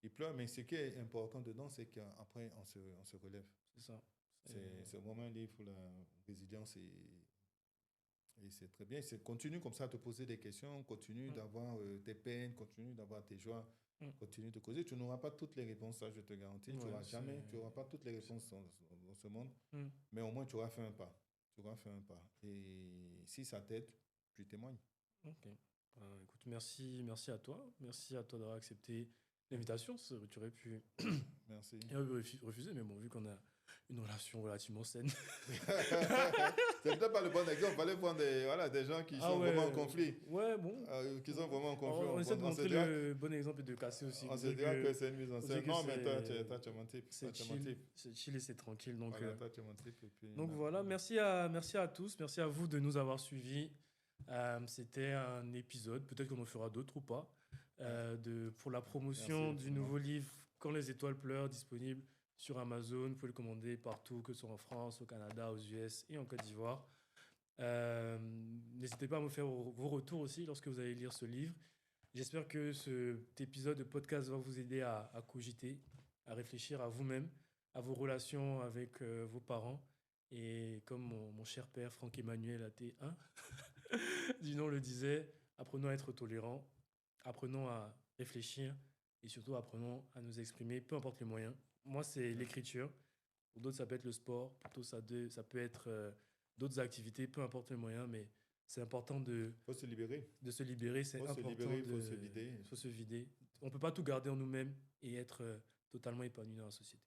[SPEAKER 2] Ils pleurent, mais ce qui est important dedans, c'est qu'après, on se relève.
[SPEAKER 1] C'est ça.
[SPEAKER 2] C'est vraiment un livre pour la résilience et c'est très bien. Continue comme ça à te poser des questions, continue d'avoir tes peines, continue d'avoir tes joies. Continue de causer. Tu n'auras pas toutes les réponses, ça je te garantis. Tu n'auras pas toutes les réponses dans ce monde, mais au moins tu auras fait un pas. Et si ça t'aide, tu témoignes.
[SPEAKER 1] Ok. Écoute, merci à toi. Merci à toi d'avoir accepté l'invitation. Tu aurais pu
[SPEAKER 2] Merci.
[SPEAKER 1] refuser, mais bon, vu qu'on a une relation relativement saine.
[SPEAKER 2] C'est peut-être pas le bon exemple. Il fallait prendre des gens qui sont vraiment en conflit.
[SPEAKER 1] Ouais, bon.
[SPEAKER 2] Qui sont vraiment en conflit.
[SPEAKER 1] On essaie de montrer le bon exemple et de casser aussi.
[SPEAKER 2] On se dira que c'est une mise en scène. Non, mais toi, tu as menti.
[SPEAKER 1] C'est chill et c'est tranquille. Donc,
[SPEAKER 2] voilà, toi, tu as menti.
[SPEAKER 1] Donc voilà, merci à tous. Merci à vous de nous avoir suivis. C'était un épisode, peut-être qu'on en fera d'autres ou pas, pour la promotion du nouveau livre Quand les étoiles pleurent, disponible sur Amazon. Vous pouvez le commander partout, que ce soit en France, au Canada, aux US et en Côte d'Ivoire. N'hésitez pas à me faire vos retours aussi lorsque vous allez lire ce livre. J'espère que cet épisode de podcast va vous aider à cogiter, à réfléchir à vous-même, à vos relations avec vos parents. Et comme mon cher père Franck Emmanuel AT1 du nom le disait, apprenons à être tolérants, apprenons à réfléchir et surtout apprenons à nous exprimer, peu importe les moyens. Moi, c'est l'écriture. Pour d'autres, ça peut être le sport. Pour d'autres, ça peut être d'autres activités, peu importe les moyens, mais c'est important
[SPEAKER 2] Faut se libérer.
[SPEAKER 1] de se libérer. C'est
[SPEAKER 2] Faut se
[SPEAKER 1] important
[SPEAKER 2] libérer, faut se vider.
[SPEAKER 1] faut se vider. On ne peut pas tout garder en nous-mêmes et être totalement épanoui dans la société.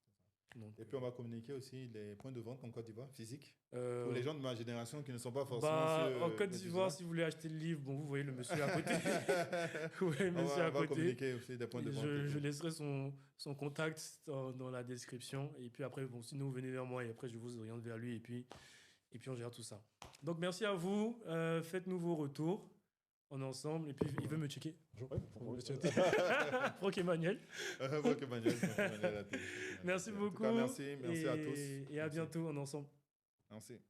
[SPEAKER 1] Donc,
[SPEAKER 2] Et puis on va communiquer aussi les points de vente en Côte d'Ivoire, physiques.
[SPEAKER 1] euh,
[SPEAKER 2] Pour les gens de ma génération qui ne sont pas forcément
[SPEAKER 1] bah,
[SPEAKER 2] sur
[SPEAKER 1] en Côte
[SPEAKER 2] le
[SPEAKER 1] d'Ivoire,
[SPEAKER 2] design.
[SPEAKER 1] si vous voulez acheter le livre, bon, vous voyez le monsieur à côté. Vous voyez le
[SPEAKER 2] On
[SPEAKER 1] monsieur
[SPEAKER 2] va,
[SPEAKER 1] à
[SPEAKER 2] on va
[SPEAKER 1] côté.
[SPEAKER 2] communiquer aussi des points de vente.
[SPEAKER 1] Je laisserai son contact dans la description. Et puis après, bon, sinon, vous venez vers moi et après, je vous oriente vers lui. Et puis on gère tout ça. Donc, merci à vous. Faites-nous vos retours. On est ensemble. Et puis, il veut me checker. Bonjour. Franck Emmanuel.
[SPEAKER 2] Franck Emmanuel,
[SPEAKER 1] Merci
[SPEAKER 2] En tout
[SPEAKER 1] beaucoup.
[SPEAKER 2] cas, merci à tous.
[SPEAKER 1] Et à
[SPEAKER 2] Merci.
[SPEAKER 1] bientôt. On est ensemble.
[SPEAKER 2] Merci.